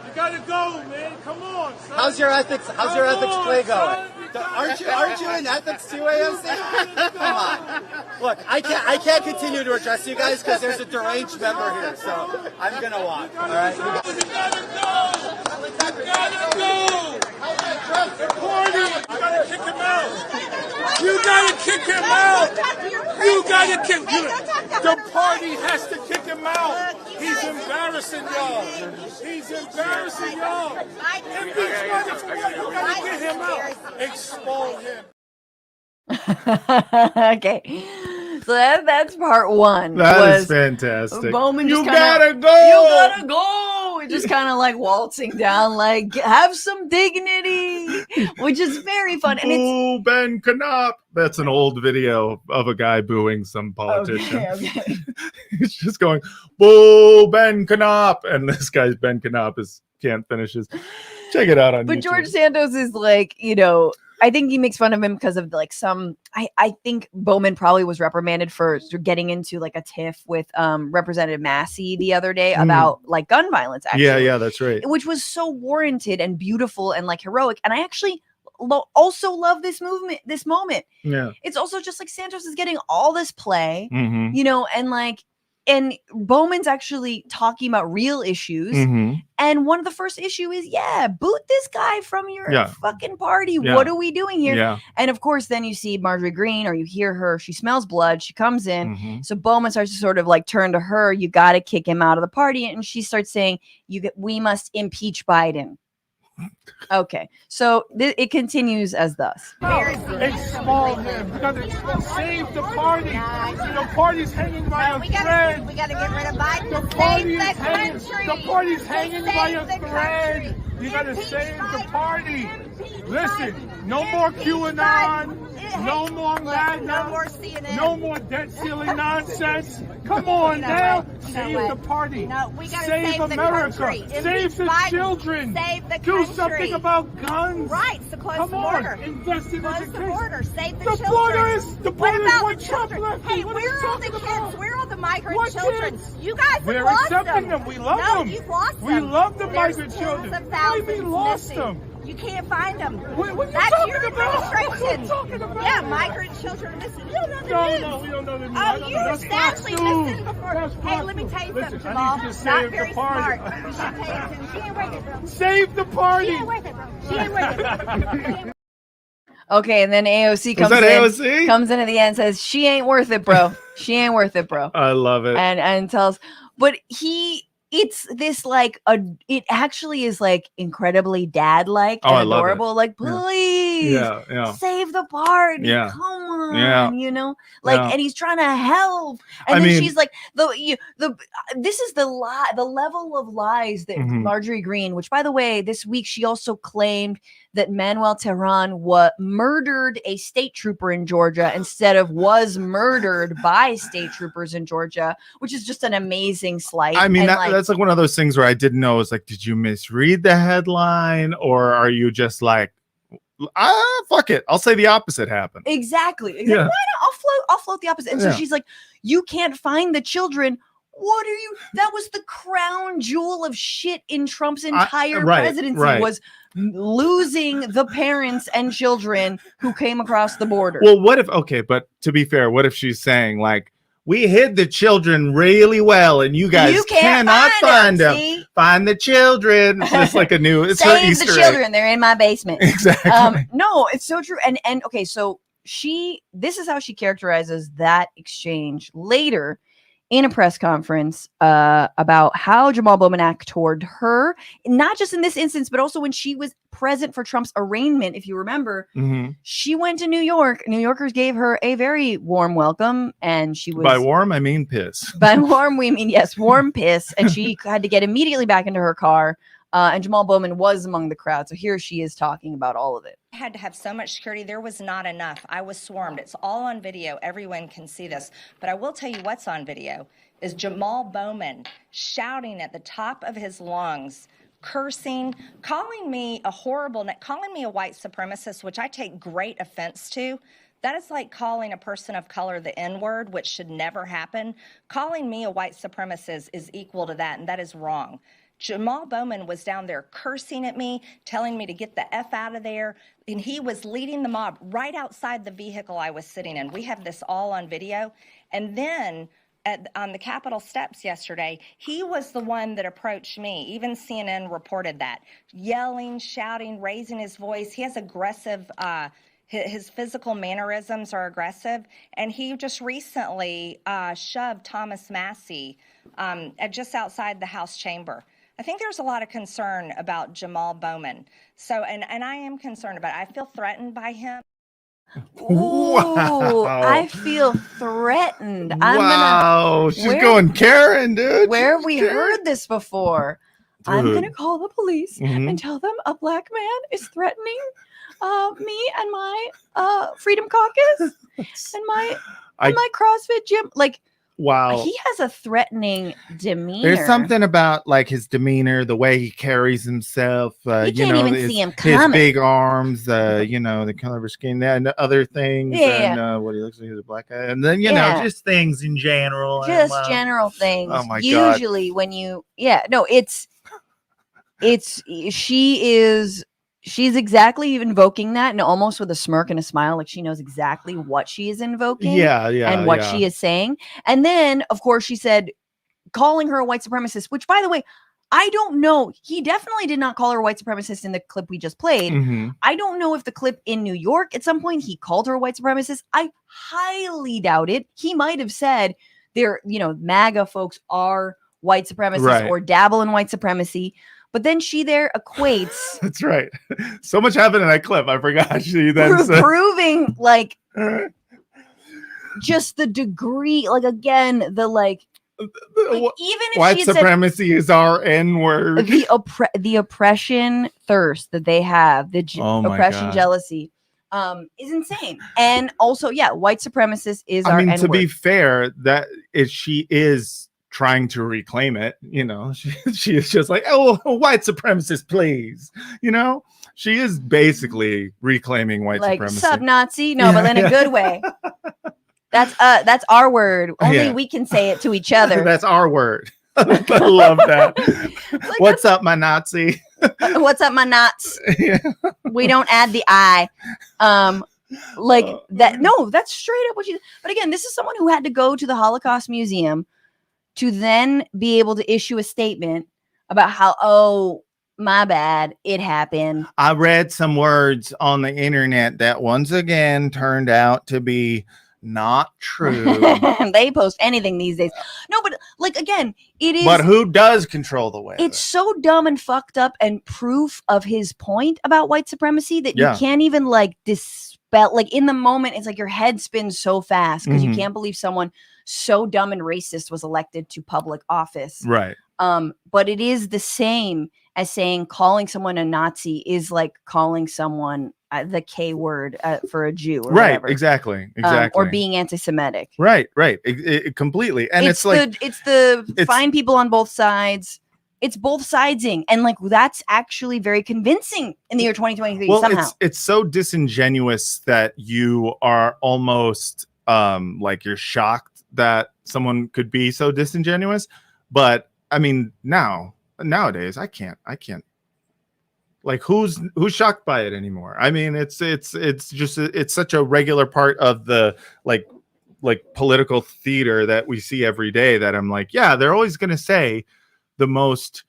Speaker 4: You gotta go, man. Come on, son.
Speaker 3: How's your ethics play going? Aren't you in ethics too, AOC? Come on. Look, I can't continue to address you guys because there's a deranged member here, so I'm gonna walk. All right.
Speaker 4: You gotta go. The party. You gotta kick him out. You gotta kick him out. The party has to kick him out. He's embarrassing y'all. If he's motherfucker, you gotta get him out. Expose him.
Speaker 1: Okay. So that's part one.
Speaker 2: That is fantastic.
Speaker 1: Bowman
Speaker 2: you
Speaker 1: just
Speaker 2: gotta go.
Speaker 1: You gotta go. Just kind of like waltzing down, like have some dignity, which is very fun. And
Speaker 2: Boo Ben Knopf. That's an old video of a guy booing some politician.
Speaker 1: Okay.
Speaker 2: He's just going, boo Ben Knopf, and this guy's Ben Knopf can't finish his. Check it out on YouTube.
Speaker 1: But George Santos is like, I think he makes fun of him because of like I think Bowman probably was reprimanded for getting into like a tiff with Representative Massey the other day about like gun violence. Actually.
Speaker 2: Yeah, that's right.
Speaker 1: Which was so warranted and beautiful and like heroic. And I actually also love this moment.
Speaker 2: Yeah.
Speaker 1: It's also just like Santos is getting all this play, and Bowman's actually talking about real issues. And one of the first issue is, boot this guy from your fucking party.
Speaker 2: Yeah.
Speaker 1: What are we doing here?
Speaker 2: Yeah.
Speaker 1: And of course, then you see Marjorie Greene, or you hear her, she smells blood. She comes in. So Bowman starts to sort of like turn to her. You got to kick him out of the party. And she starts saying, we must impeach Biden. Okay, so it continues as thus.
Speaker 4: Expose him. We gotta save the party. The party's hanging by a thread.
Speaker 5: We gotta get rid of Biden. Save the country.
Speaker 4: The party's hanging by a thread. You gotta save the party. Listen, no more QAnon. No more MAGA.
Speaker 5: No more CNN.
Speaker 4: No more debt ceiling nonsense. Come on now. Save the party.
Speaker 5: No, we gotta
Speaker 4: save
Speaker 5: the
Speaker 4: America.
Speaker 5: country.
Speaker 4: Save the
Speaker 5: Biden.
Speaker 4: children.
Speaker 5: Save the
Speaker 4: Do
Speaker 5: country.
Speaker 4: something about guns.
Speaker 5: Right, so close
Speaker 4: Come
Speaker 5: the
Speaker 4: on.
Speaker 5: border.
Speaker 4: Invest in
Speaker 5: Close the
Speaker 4: education.
Speaker 5: border. Save the
Speaker 4: The
Speaker 5: children.
Speaker 4: border is
Speaker 5: What
Speaker 4: what
Speaker 5: about the
Speaker 4: Trump
Speaker 5: children?
Speaker 4: left.
Speaker 5: Hey,
Speaker 4: What
Speaker 5: where
Speaker 4: you
Speaker 5: are the
Speaker 4: talking
Speaker 5: kids?
Speaker 4: about?
Speaker 5: Where are the migrant
Speaker 4: What
Speaker 5: children?
Speaker 4: kids?
Speaker 5: You guys
Speaker 4: We're
Speaker 5: have lost
Speaker 4: accepting
Speaker 5: them.
Speaker 4: them. We love
Speaker 5: no,
Speaker 4: them.
Speaker 5: you've lost
Speaker 4: We
Speaker 5: them.
Speaker 4: love the
Speaker 5: There's
Speaker 4: migrant
Speaker 5: tens
Speaker 4: children.
Speaker 5: of
Speaker 4: What
Speaker 5: thousands
Speaker 4: do you mean lost
Speaker 5: missing.
Speaker 4: them?
Speaker 5: You can't find them.
Speaker 4: What are you
Speaker 5: That's
Speaker 4: talking
Speaker 5: your
Speaker 4: about? What are you
Speaker 5: administration.
Speaker 4: talking about?
Speaker 5: Yeah, migrant children are missing. You don't know the
Speaker 4: No,
Speaker 5: news.
Speaker 4: no, we don't know the news.
Speaker 5: Oh, you
Speaker 4: That's
Speaker 5: sadly
Speaker 4: Fox News.
Speaker 5: listened before.
Speaker 4: That's
Speaker 5: Hey,
Speaker 4: Fox
Speaker 5: let me
Speaker 4: News.
Speaker 5: tell you
Speaker 4: Listen,
Speaker 5: something,
Speaker 4: I
Speaker 5: Jamal.
Speaker 4: need you to
Speaker 5: Not
Speaker 4: save
Speaker 5: very
Speaker 4: the party.
Speaker 5: smart. You should pay attention. She ain't worth it, bro.
Speaker 4: Save the party.
Speaker 5: She ain't worth it, bro. She ain't worth it.
Speaker 1: Okay, and then AOC
Speaker 2: Was
Speaker 1: comes
Speaker 2: that
Speaker 1: in,
Speaker 2: AOC?
Speaker 1: comes in at the end, says she ain't worth it, bro. She ain't worth it, bro.
Speaker 2: I love it.
Speaker 1: And tells, but it's this like it actually is like incredibly dad-like
Speaker 2: Oh, I
Speaker 1: and
Speaker 2: love it.
Speaker 1: adorable. Like,
Speaker 2: Yeah.
Speaker 1: please
Speaker 2: Yeah.
Speaker 1: save the party.
Speaker 2: Yeah.
Speaker 1: Come on,
Speaker 2: Yeah.
Speaker 1: you know, like,
Speaker 2: Yeah.
Speaker 1: and he's trying to help. And
Speaker 2: I
Speaker 1: then
Speaker 2: mean-
Speaker 1: she's like, this is the level of lies that
Speaker 2: Mhm.
Speaker 1: Marjorie Greene, which by the way, this week she also claimed that Manuel Tehran murdered a state trooper in Georgia instead of was murdered by state troopers in Georgia, which is just an amazing slight.
Speaker 2: I mean,
Speaker 1: And,
Speaker 2: that's like one of those things where I didn't know. It's like, did you misread the headline, or are you just like, fuck it, I'll say the opposite happened?
Speaker 1: exactly.
Speaker 2: Yeah.
Speaker 1: Why not? I'll float the opposite. And so
Speaker 2: Yeah.
Speaker 1: she's like, you can't find the children. What are you? That was the crown jewel of shit in Trump's entire
Speaker 2: right,
Speaker 1: presidency
Speaker 2: right.
Speaker 1: was losing the parents and children who came across the border.
Speaker 2: Well, what if? Okay, but to be fair, what if she's saying like, we hid the children really well, and you guys
Speaker 1: you can't
Speaker 2: cannot find them.
Speaker 1: see?
Speaker 2: Find the children. It's just like a new. It's her
Speaker 1: Save
Speaker 2: Easter
Speaker 1: the
Speaker 2: egg.
Speaker 1: children. They're in my basement.
Speaker 2: Exactly.
Speaker 1: No, it's so true. And okay, so this is how she characterizes that exchange later in a press conference about how Jamal Bowman acted toward her, not just in this instance, but also when she was present for Trump's arraignment. If you remember,
Speaker 2: Mhm.
Speaker 1: she went to New York. New Yorkers gave her a very warm welcome, and she was
Speaker 2: By warm, I mean piss.
Speaker 1: by warm, we mean yes, warm piss, and she had to get immediately back into her car. And Jamal Bowman was among the crowd. So here she is talking about all of it.
Speaker 6: Had to have so much security. There was not enough. I was swarmed. It's all on video. Everyone can see this. But I will tell you what's on video is Jamal Bowman shouting at the top of his lungs, cursing, calling me a calling me a white supremacist, which I take great offense to. That is like calling a person of color the N-word, which should never happen. Calling me a white supremacist is equal to that, and that is wrong. Jamal Bowman was down there cursing at me, telling me to get the F out of there, and he was leading the mob right outside the vehicle I was sitting in. We have this all on video. And then on the Capitol steps yesterday, he was the one that approached me. Even CNN reported that. Yelling, shouting, raising his voice. He has aggressive, his physical mannerisms are aggressive. And he just recently shoved Thomas Massey just outside the House chamber. I think there's a lot of concern about Jamal Bowman. So, and I am concerned about it. I feel threatened by him.
Speaker 1: Ooh,
Speaker 2: Wow.
Speaker 1: I feel threatened.
Speaker 2: Wow, she's
Speaker 1: where-
Speaker 2: going Karen, dude.
Speaker 1: Where have
Speaker 2: She's
Speaker 1: we
Speaker 2: Karen.
Speaker 1: heard this before? I'm
Speaker 2: Dude.
Speaker 1: gonna call the police
Speaker 2: Mhm.
Speaker 1: and tell them a black man is threatening me and my Freedom Caucus and my CrossFit gym. Like,
Speaker 2: Wow.
Speaker 1: he has a threatening demeanor.
Speaker 2: There's something about like his demeanor, the way he carries himself.
Speaker 1: You
Speaker 2: You
Speaker 1: can't
Speaker 2: know,
Speaker 1: even
Speaker 2: his,
Speaker 1: see him
Speaker 2: his
Speaker 1: coming.
Speaker 2: big arms. You know, the color of his skin, and other things.
Speaker 1: Yeah.
Speaker 2: And what he looks like, he's a black guy, and then you
Speaker 1: Yeah.
Speaker 2: know, just things in general. and,
Speaker 1: Just
Speaker 2: wow.
Speaker 1: general things.
Speaker 2: Oh my God.
Speaker 1: Usually when you, she's exactly invoking that, and almost with a smirk and a smile, like she knows exactly what she is invoking.
Speaker 2: Yeah,
Speaker 1: And what she is saying. And then, of course, she said, calling her a white supremacist, which, by the way, I don't know. He definitely did not call her a white supremacist in the clip we just played.
Speaker 2: Mhm.
Speaker 1: I don't know if the clip in New York at some point he called her a white supremacist. I highly doubt it. He might have said MAGA folks are white supremacists
Speaker 2: Right.
Speaker 1: or dabble in white supremacy. But then she there equates
Speaker 2: That's right. So much happened in that clip. I forgot. She then said,
Speaker 1: proving like just the degree, like again, even if
Speaker 2: white
Speaker 1: she had said
Speaker 2: supremacy is our N word.
Speaker 1: the oppression thirst that they have,
Speaker 2: Oh my
Speaker 1: oppression
Speaker 2: God.
Speaker 1: jealousy, is insane. And also, yeah, white supremacist is our
Speaker 2: to
Speaker 1: N-word.
Speaker 2: be fair, she is trying to reclaim it. She is just like, oh, white supremacist, please. She is basically reclaiming white
Speaker 1: like
Speaker 2: supremacy.
Speaker 1: sub Nazi, no, but in a good way. That's our word. Only we can say it to each other.
Speaker 2: That's our word. I love that. What's up, my Nazi?
Speaker 1: What's up, my nuts?
Speaker 2: Yeah.
Speaker 1: We don't add the I. That. No, that's straight up what she. But again, this is someone who had to go to the Holocaust Museum to then be able to issue a statement about how, oh, my bad, it happened.
Speaker 2: I read some words on the internet that once again turned out to be not true.
Speaker 1: They post anything these days. No, but like again, it is.
Speaker 2: But who does control the weather?
Speaker 1: It's so dumb and fucked up and proof of his point about white supremacy that you can't even like dispel. Like in the moment, it's like your head spins so fast because you can't believe someone so dumb and racist was elected to public office.
Speaker 2: Right.
Speaker 1: But it is the same as saying calling someone a Nazi is like calling someone the K word for a Jew, or
Speaker 2: right?
Speaker 1: whatever.
Speaker 2: Exactly.
Speaker 1: Or being anti-Semitic.
Speaker 2: Right. It completely. And it's
Speaker 1: find people on both sides. It's both sidesing, and like that's actually very convincing in the year 2023.
Speaker 2: Well,
Speaker 1: somehow
Speaker 2: it's so disingenuous that you are almost like you're shocked that someone could be so disingenuous. But I mean, nowadays, I can't. Like, who's shocked by it anymore? I mean, it's just it's such a regular part of the like political theater that we see every day that I'm like, yeah, they're always going to say the most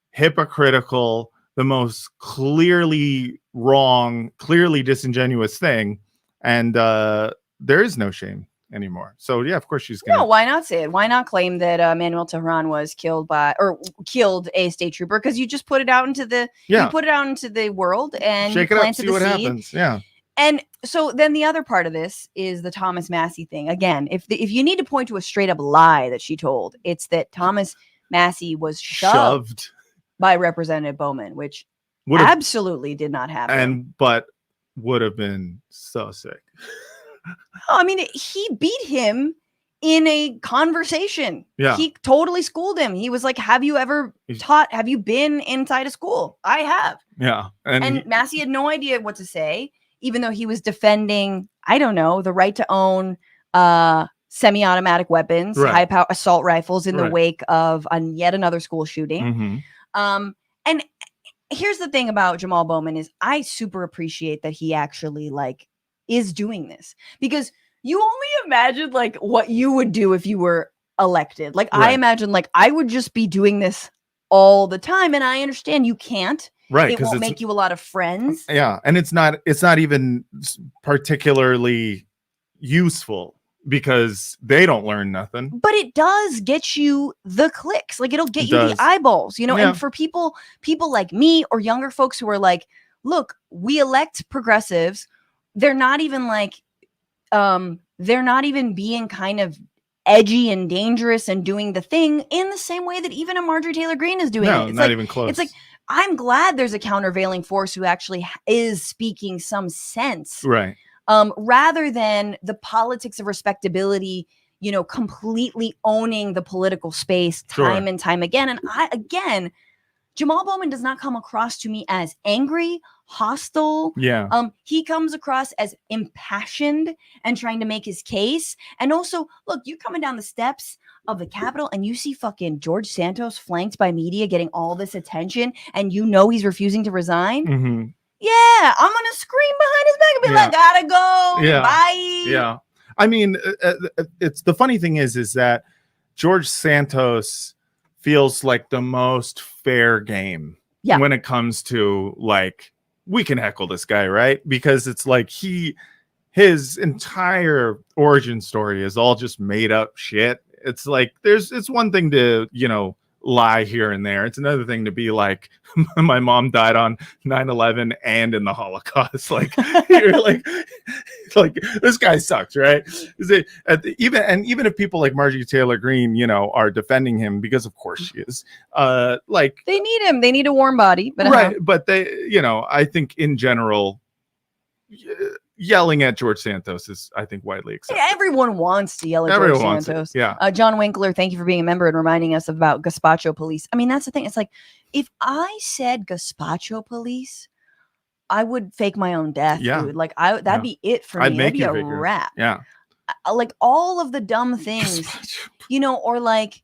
Speaker 2: hypocritical, the most clearly wrong, clearly disingenuous thing, and there is no shame anymore. So yeah, of course she's gonna.
Speaker 1: No, why not say it? Why not claim that Manuel Tehran was killed a state trooper? Because you just put it out into the world and
Speaker 2: shake
Speaker 1: you
Speaker 2: it up,
Speaker 1: planted
Speaker 2: see
Speaker 1: the
Speaker 2: what
Speaker 1: seed.
Speaker 2: happens. Yeah.
Speaker 1: And so then the other part of this is the Thomas Massey thing. Again, if you need to point to a straight up lie that she told, it's that Thomas Massey was shoved by Representative Bowman, which absolutely did not happen.
Speaker 2: But would have been so sick.
Speaker 1: I mean, he beat him in a conversation.
Speaker 2: Yeah.
Speaker 1: He totally schooled him. He was like, have you been inside a school? I have.
Speaker 2: Yeah.
Speaker 1: And Massey had no idea what to say, even though he was defending, I don't know, the right to own semi-automatic weapons, high-power assault rifles in the wake of yet another school shooting. And here's the thing about Jamal Bowman is I super appreciate that he actually like is doing this, because you only imagine like what you would do if you were elected. Like I imagine like I would just be doing this all the time, and I understand you can't.
Speaker 2: Right,
Speaker 1: it won't make you a lot of friends.
Speaker 2: Yeah, and it's not even particularly useful because they don't learn nothing.
Speaker 1: But it does get you the clicks. Like it'll get you the eyeballs, and for people like me or younger folks who are like, look, we elect progressives. They're not even like they're not even being kind of edgy and dangerous and doing the thing in the same way that even a Marjorie Taylor Greene is doing it. It's
Speaker 2: not
Speaker 1: like,
Speaker 2: even close.
Speaker 1: It's like, I'm glad there's a countervailing force who actually is speaking some sense.
Speaker 2: Right.
Speaker 1: Rather than the politics of respectability, completely owning the political space time and time again. And Jamal Bowman does not come across to me as angry, hostile.
Speaker 2: Yeah.
Speaker 1: He comes across as impassioned and trying to make his case. And also, look, you're coming down the steps of the Capitol and you see fucking George Santos flanked by media getting all this attention, and he's refusing to resign.
Speaker 2: Mm-hmm.
Speaker 1: Yeah, I'm gonna scream behind his back and be like, gotta go.
Speaker 2: Yeah.
Speaker 1: Bye.
Speaker 2: Yeah. I mean, it's the funny thing is that George Santos feels like the most fair game when it comes to like, we can heckle this guy, right? Because it's like his entire origin story is all just made up shit. It's like it's one thing to, lie here and there. It's another thing to be like, my mom died on 9/11 and in the Holocaust. Like you're like this guy sucks, right? Even if people like Marjorie Taylor Greene, are defending him, because of course she is, like
Speaker 1: they need him. They need a warm body, but
Speaker 2: right. But they, I think in general, yelling at George Santos is, I think, widely accepted.
Speaker 1: Everyone wants to yell at
Speaker 2: Everyone
Speaker 1: George
Speaker 2: wants it,
Speaker 1: Santos.
Speaker 2: yeah.
Speaker 1: John Winkler, thank you for being a member and reminding us about gazpacho police. I mean, that's the thing. It's like, if I said gazpacho police, I would fake my own death,
Speaker 2: Yeah.
Speaker 1: dude. Like, that'd be it for
Speaker 2: I'd
Speaker 1: me.
Speaker 2: make
Speaker 1: That'd be
Speaker 2: you
Speaker 1: a
Speaker 2: figure it.
Speaker 1: wrap.
Speaker 2: Yeah.
Speaker 1: Like all of the dumb things, or like,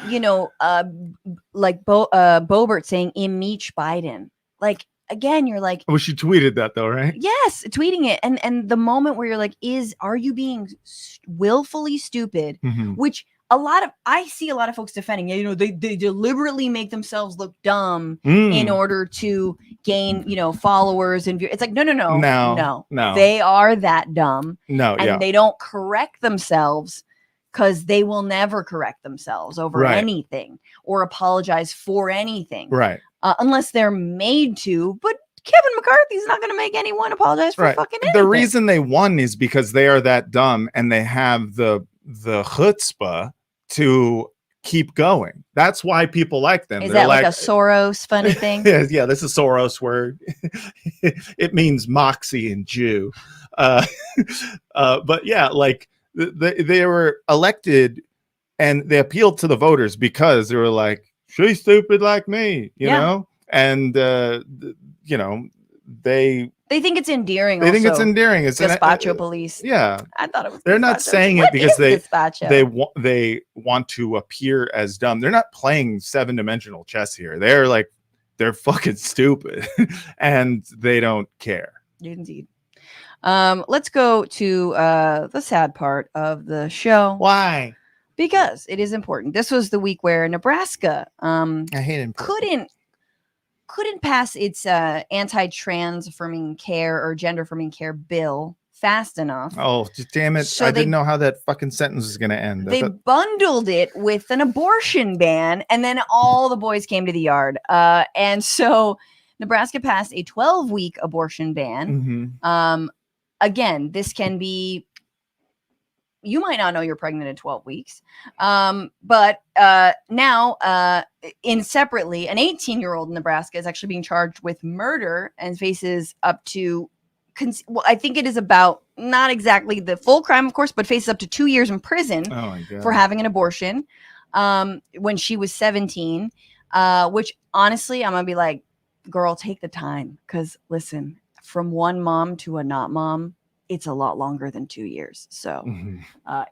Speaker 1: like Boebert saying impeach Biden. Like, again, you're like,
Speaker 2: Well, she tweeted that though, right?
Speaker 1: yes, tweeting it. And the moment where you're like, are you being willfully stupid?
Speaker 2: Mhm.
Speaker 1: Which I see a lot of folks defending, they deliberately make themselves look dumb in order to gain, followers and views. It's like, no. They are that dumb.
Speaker 2: No,
Speaker 1: and they don't correct themselves because they will never correct themselves over anything or apologize for anything.
Speaker 2: Right.
Speaker 1: Unless they're made to, but Kevin McCarthy's not going to make anyone apologize for fucking anything.
Speaker 2: The reason they won is because they are that dumb and they have the chutzpah to keep going. That's why people like them.
Speaker 1: Is
Speaker 2: They're
Speaker 1: that like a Soros funny thing?
Speaker 2: Yeah, this is Soros word. It means moxie in Jew. But yeah, like they were elected and they appealed to the voters because they were like, she's stupid like me, you know? And,
Speaker 1: they think it's endearing.
Speaker 2: They think it's endearing. It's
Speaker 1: gazpacho police.
Speaker 2: Yeah.
Speaker 1: I thought it was.
Speaker 2: They're not
Speaker 1: gazpacho.
Speaker 2: saying
Speaker 1: What
Speaker 2: it because
Speaker 1: is
Speaker 2: they want to appear as dumb. They're not playing 7-dimensional chess here. They're fucking stupid and they don't care.
Speaker 1: Indeed. Let's go to the sad part of the show.
Speaker 2: Why?
Speaker 1: Because it is important. This was the week where Nebraska
Speaker 2: I hate him.
Speaker 1: couldn't pass its anti-trans affirming care or gender affirming care bill fast enough.
Speaker 2: Oh, damn it.
Speaker 1: So
Speaker 2: I didn't know how that fucking sentence was going to end.
Speaker 1: They bundled it with an abortion ban, and then all the boys came to the yard. And so Nebraska passed a 12-week abortion ban.
Speaker 2: Mm-hmm.
Speaker 1: Again, this can be, you might not know you're pregnant at 12 weeks. But now, separately, an 18-year-old in Nebraska is actually being charged with murder and faces up to, I think it is about, not exactly the full crime, of course, but faces up to 2 years in prison for having an abortion when she was 17, which honestly, I'm going to be like, girl, take the time. Because listen, from one mom to a not mom, it's a lot longer than 2 years. So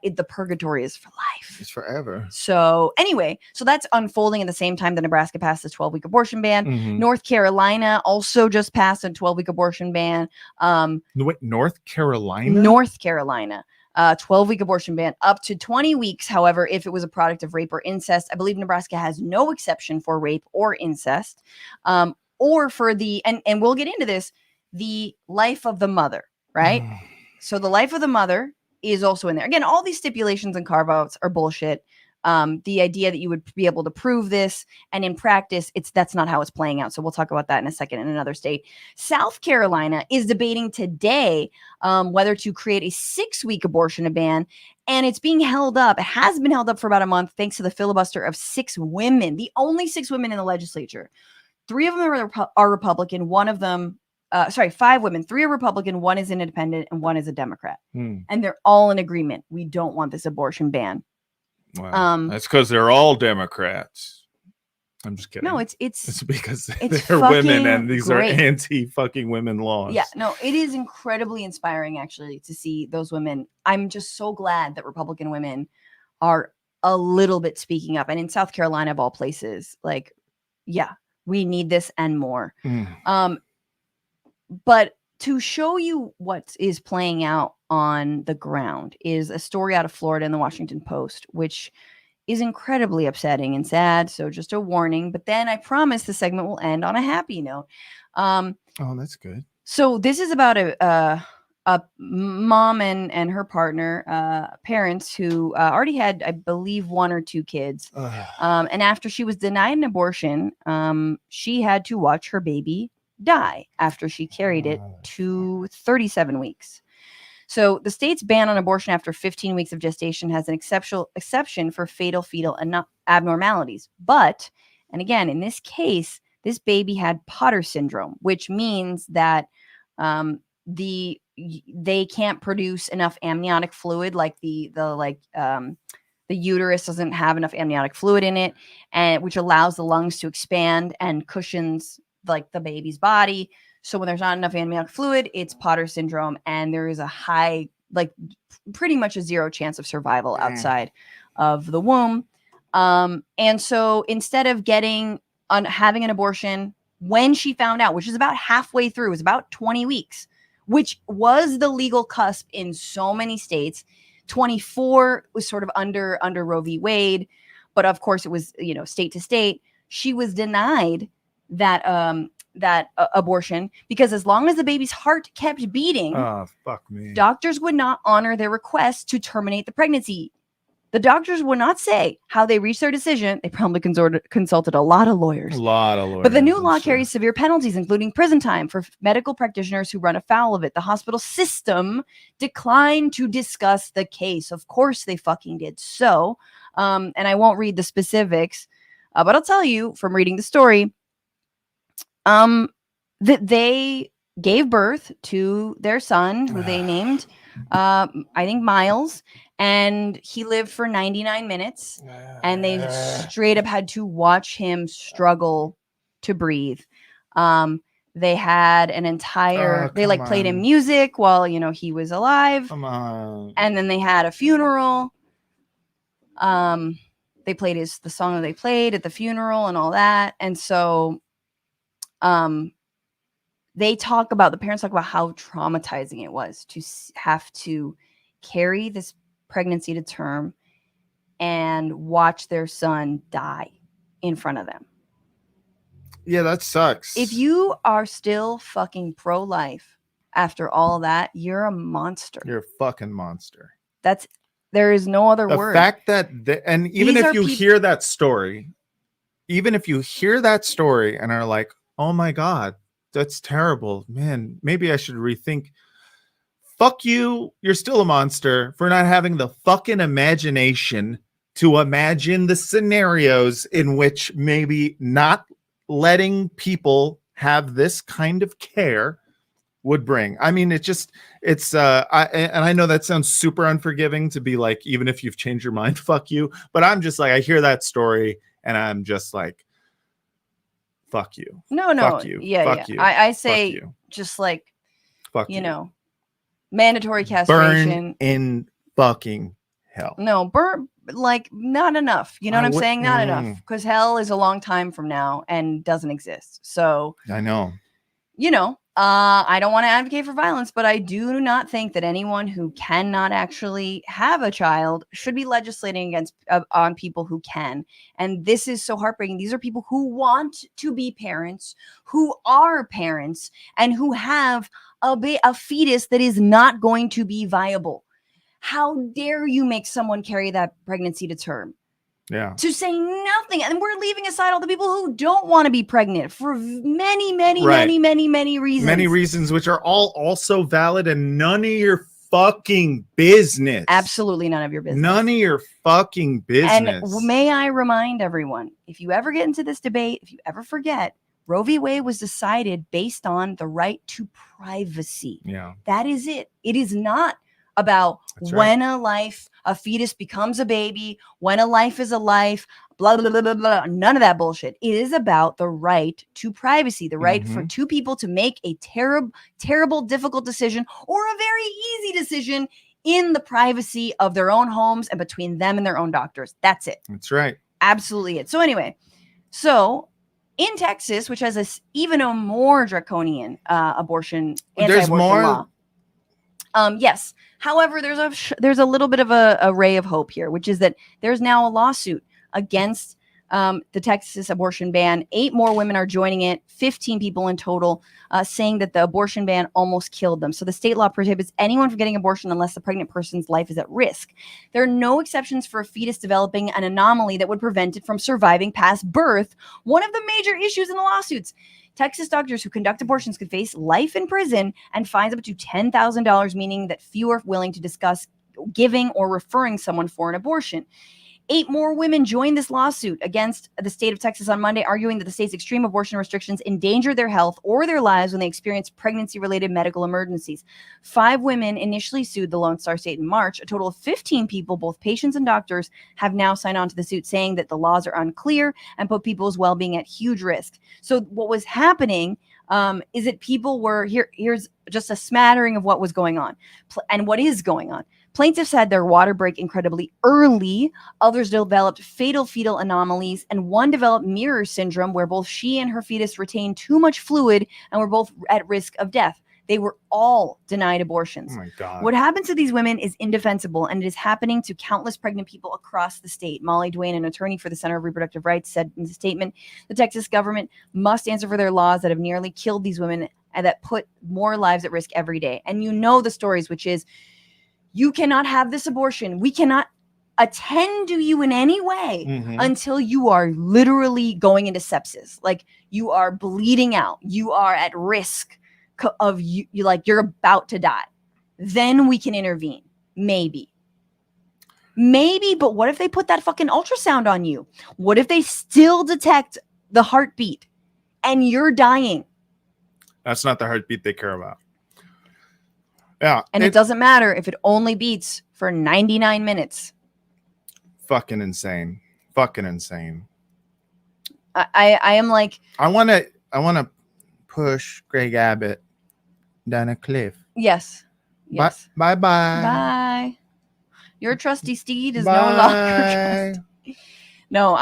Speaker 1: the purgatory is for life.
Speaker 2: It's forever.
Speaker 1: So anyway, so that's unfolding at the same time that Nebraska passed a 12-week abortion ban. North Carolina also just passed a 12-week abortion ban.
Speaker 2: Wait, North Carolina?
Speaker 1: North Carolina. 12-week abortion ban up to 20 weeks. However, if it was a product of rape or incest, I believe Nebraska has no exception for rape or incest, or for and we'll get into this, the life of the mother. Right. So the life of the mother is also in there. Again, all these stipulations and carve outs are bullshit. The idea that you would be able to prove this, and in practice, that's not how it's playing out. So we'll talk about that in a second in another state. South Carolina is debating today whether to create a 6-week abortion ban. And it's being held up. It has been held up for about a month thanks to the filibuster of 6 women, the only 6 women in the legislature. 3 of them are Republican. 1 of them 5 women, 3 are Republican, 1 is independent, and 1 is a Democrat. And they're all in agreement. We don't want this abortion ban.
Speaker 2: Well, that's because they're all Democrats. I'm just kidding.
Speaker 1: No, it's
Speaker 2: because they're women and these are anti-fucking women laws.
Speaker 1: Yeah, no, it is incredibly inspiring actually to see those women. I'm just so glad that Republican women are a little bit speaking up. And in South Carolina, of all places, like, yeah, we need this and more. But to show you what is playing out on the ground is a story out of Florida in the Washington Post, which is incredibly upsetting and sad. So just a warning. But then I promise the segment will end on a happy note.
Speaker 2: Oh, that's good.
Speaker 1: So this is about a mom and her partner, parents who already had, I believe, 1 or 2 kids. And after she was denied an abortion, she had to watch her baby die after she carried it to 37 weeks. So the state's ban on abortion after 15 weeks of gestation has an exception for fatal fetal abnormalities. But, and again, in this case, this baby had Potter syndrome, which means that they can't produce enough amniotic fluid, like the uterus doesn't have enough amniotic fluid in it, and which allows the lungs to expand and cushions like the baby's body. So when there's not enough amniotic fluid, it's Potter syndrome, and there is a high, like pretty much a 0 chance of survival outside of the womb. And so instead of having an abortion when she found out, which is about halfway through, it was about 20 weeks, which was the legal cusp in so many states. 24 was sort of under Roe v. Wade, but of course it was, state to state. She was denied that abortion because as long as the baby's heart kept beating, doctors would not honor their request to terminate the pregnancy. The doctors would not say how they reached their decision. They probably consulted a lot of lawyers. But the new law carries severe penalties, including prison time for medical practitioners who run afoul of it. The hospital system declined to discuss the case. Of course they fucking did so. And I won't read the specifics, but I'll tell you from reading the story that they gave birth to their son, who they named, I think, Miles. And he lived for 99 minutes, and they straight up had to watch him struggle to breathe. They had an entire, played him music while, he was alive.
Speaker 2: Come on.
Speaker 1: And then they had a funeral. They played the song that they played at the funeral and all that. And so, the parents talk about how traumatizing it was to have to carry this pregnancy to term and watch their son die in front of them.
Speaker 2: Yeah, that sucks.
Speaker 1: If you are still fucking pro-life after all that, you're a monster.
Speaker 2: You're a fucking monster.
Speaker 1: There is no other word.
Speaker 2: The fact that, and even if you hear that story, and are like, oh my God, that's terrible, man, maybe I should rethink. Fuck you. You're still a monster for not having the fucking imagination to imagine the scenarios in which maybe not letting people have this kind of care would bring. I mean, I know that sounds super unforgiving to be like, even if you've changed your mind, fuck you. But I'm just like, I hear that story and I'm just like, fuck you.
Speaker 1: No.
Speaker 2: Fuck you.
Speaker 1: Yeah.
Speaker 2: Fuck you.
Speaker 1: I say,
Speaker 2: fuck you.
Speaker 1: just like,
Speaker 2: fuck you.
Speaker 1: Mandatory castration.
Speaker 2: Burn in fucking hell.
Speaker 1: No, burn, like, not enough. You know what I'm saying? Not enough. Because hell is a long time from now and doesn't exist. So
Speaker 2: I know.
Speaker 1: I don't want to advocate for violence, but I do not think that anyone who cannot actually have a child should be legislating against on people who can. And this is so heartbreaking. These are people who want to be parents, who are parents, and who have a fetus that is not going to be viable. How dare you make someone carry that pregnancy to term?
Speaker 2: Yeah.
Speaker 1: To say nothing. And we're leaving aside all the people who don't want to be pregnant for many reasons.
Speaker 2: Many reasons, which are all also valid and none of your fucking business.
Speaker 1: Absolutely none of your business.
Speaker 2: None of your fucking business.
Speaker 1: And may I remind everyone, if you ever get into this debate, if you ever forget, Roe v. Wade was decided based on the right to privacy.
Speaker 2: Yeah.
Speaker 1: That is it. It is not about when a fetus becomes a baby, when a life is a life, blah, blah, blah, blah, blah. None of that bullshit. It is about the right to privacy, the right for two people to make a terrible, difficult decision or a very easy decision in the privacy of their own homes and between them and their own doctors. That's it.
Speaker 2: That's right.
Speaker 1: Absolutely it. So anyway, in Texas, which has even a more draconian abortion anti-abortion law. Yes. However, there's a little bit of a ray of hope here, which is that there's now a lawsuit against the Texas abortion ban. 8 more women are joining it, 15 people in total, saying that the abortion ban almost killed them. So the state law prohibits anyone from getting abortion unless the pregnant person's life is at risk. There are no exceptions for a fetus developing an anomaly that would prevent it from surviving past birth, one of the major issues in the lawsuits. Texas doctors who conduct abortions could face life in prison and fines up to $10,000, meaning that few are willing to discuss giving or referring someone for an abortion. 8 more women joined this lawsuit against the state of Texas on Monday, arguing that the state's extreme abortion restrictions endanger their health or their lives when they experience pregnancy-related medical emergencies. 5 women initially sued the Lone Star State in March. A total of 15 people, both patients and doctors, have now signed on to the suit, saying that the laws are unclear and put people's well-being at huge risk. So what was happening is that people were here's just a smattering of what was going on and what is going on. Plaintiffs had their water break incredibly early. Others developed fatal fetal anomalies, and one developed mirror syndrome, where both she and her fetus retained too much fluid and were both at risk of death. They were all denied abortions.
Speaker 2: Oh my God.
Speaker 1: What happens to these women is indefensible, and it is happening to countless pregnant people across the state. Molly Duane, an attorney for the Center of Reproductive Rights, said in a statement, the Texas government must answer for their laws that have nearly killed these women and that put more lives at risk every day. And you know the stories, which is, you cannot have this abortion. We cannot attend to you in any way until you are literally going into sepsis. Like, you are bleeding out. You are at risk of you're about to die. Then we can intervene. Maybe, but what if they put that fucking ultrasound on you? What if they still detect the heartbeat and you're dying?
Speaker 2: That's not the heartbeat they care about. Yeah.
Speaker 1: And it doesn't matter if it only beats for 99 minutes.
Speaker 2: Fucking insane. Fucking insane.
Speaker 1: I am like,
Speaker 2: I want to push Greg Abbott down a cliff.
Speaker 1: yes.
Speaker 2: Bye.
Speaker 1: Bye. Your trusty steed is no longer trusty. No,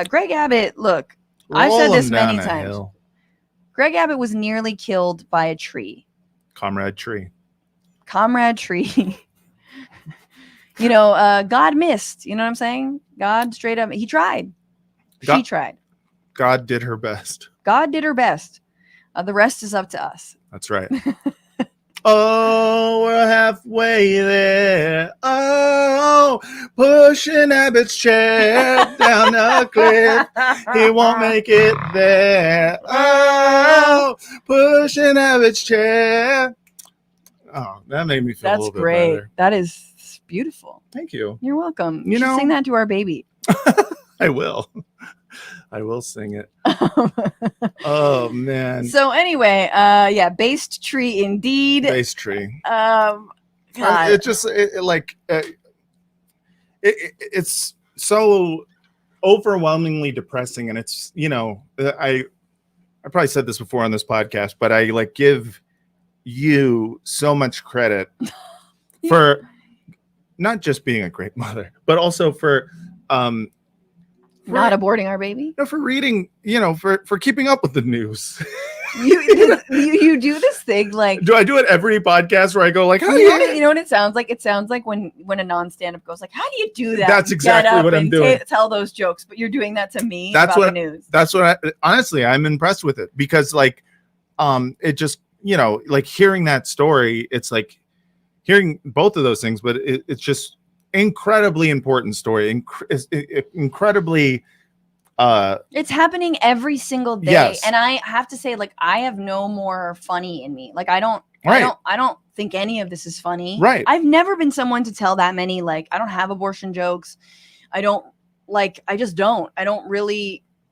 Speaker 1: Greg Abbott, look, I've said this many times. Greg Abbott was nearly killed by a tree.
Speaker 2: Comrade tree.
Speaker 1: God missed. You know what I'm saying? God straight up, he tried. She tried.
Speaker 2: God did her best.
Speaker 1: God did her best. The rest is up to us.
Speaker 2: That's right. Oh, we're halfway there. Oh, pushing Abbott's chair down a cliff. He won't make it there. Oh, pushing Abbott's chair. Oh, that made me feel a
Speaker 1: That's
Speaker 2: little bit
Speaker 1: great.
Speaker 2: better.
Speaker 1: That is beautiful.
Speaker 2: Thank you.
Speaker 1: You're welcome.
Speaker 2: You know,
Speaker 1: sing that to our baby.
Speaker 2: I will. I will sing it. Oh man.
Speaker 1: So anyway, based tree indeed.
Speaker 2: Base tree.
Speaker 1: God.
Speaker 2: It's so overwhelmingly depressing, and it's, I probably said this before on this podcast, but I give you so much credit for not just being a great mother, but also for
Speaker 1: not aborting our baby.
Speaker 2: No, for reading, for keeping up with the news.
Speaker 1: You do this thing like.
Speaker 2: Do I do it every podcast where I go like, how
Speaker 1: you know what it sounds like? It sounds like when a non-stand-up goes like, how do you do that?
Speaker 2: That's exactly what I'm doing.
Speaker 1: Tell those jokes, but you're doing that to me.
Speaker 2: That's
Speaker 1: about
Speaker 2: what
Speaker 1: the news.
Speaker 2: That's what honestly, I'm impressed with it, because it just, hearing that story, it's like hearing both of those things, but it's just incredibly important story. Incredibly.
Speaker 1: It's happening every single day.
Speaker 2: Yes.
Speaker 1: And I have to say, I have no more funny in me. I don't think any of this is funny.
Speaker 2: Right.
Speaker 1: I've never been someone to tell that many, I don't have abortion jokes. I just don't.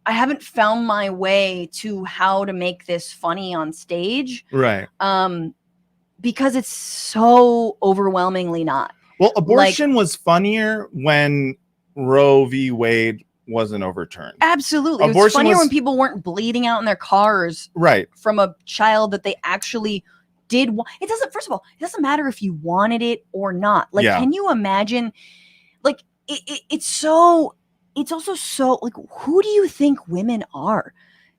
Speaker 1: I haven't found my way to how to make this funny on stage.
Speaker 2: Right.
Speaker 1: Because it's so overwhelmingly not.
Speaker 2: Well, abortion was funnier when Roe v. Wade wasn't overturned.
Speaker 1: Absolutely. It was funnier when people weren't bleeding out in their cars,
Speaker 2: right, from
Speaker 1: a child that they actually did it doesn't, first of all, it doesn't matter if you wanted it or not. Can you imagine, it's also so, who do you think women are?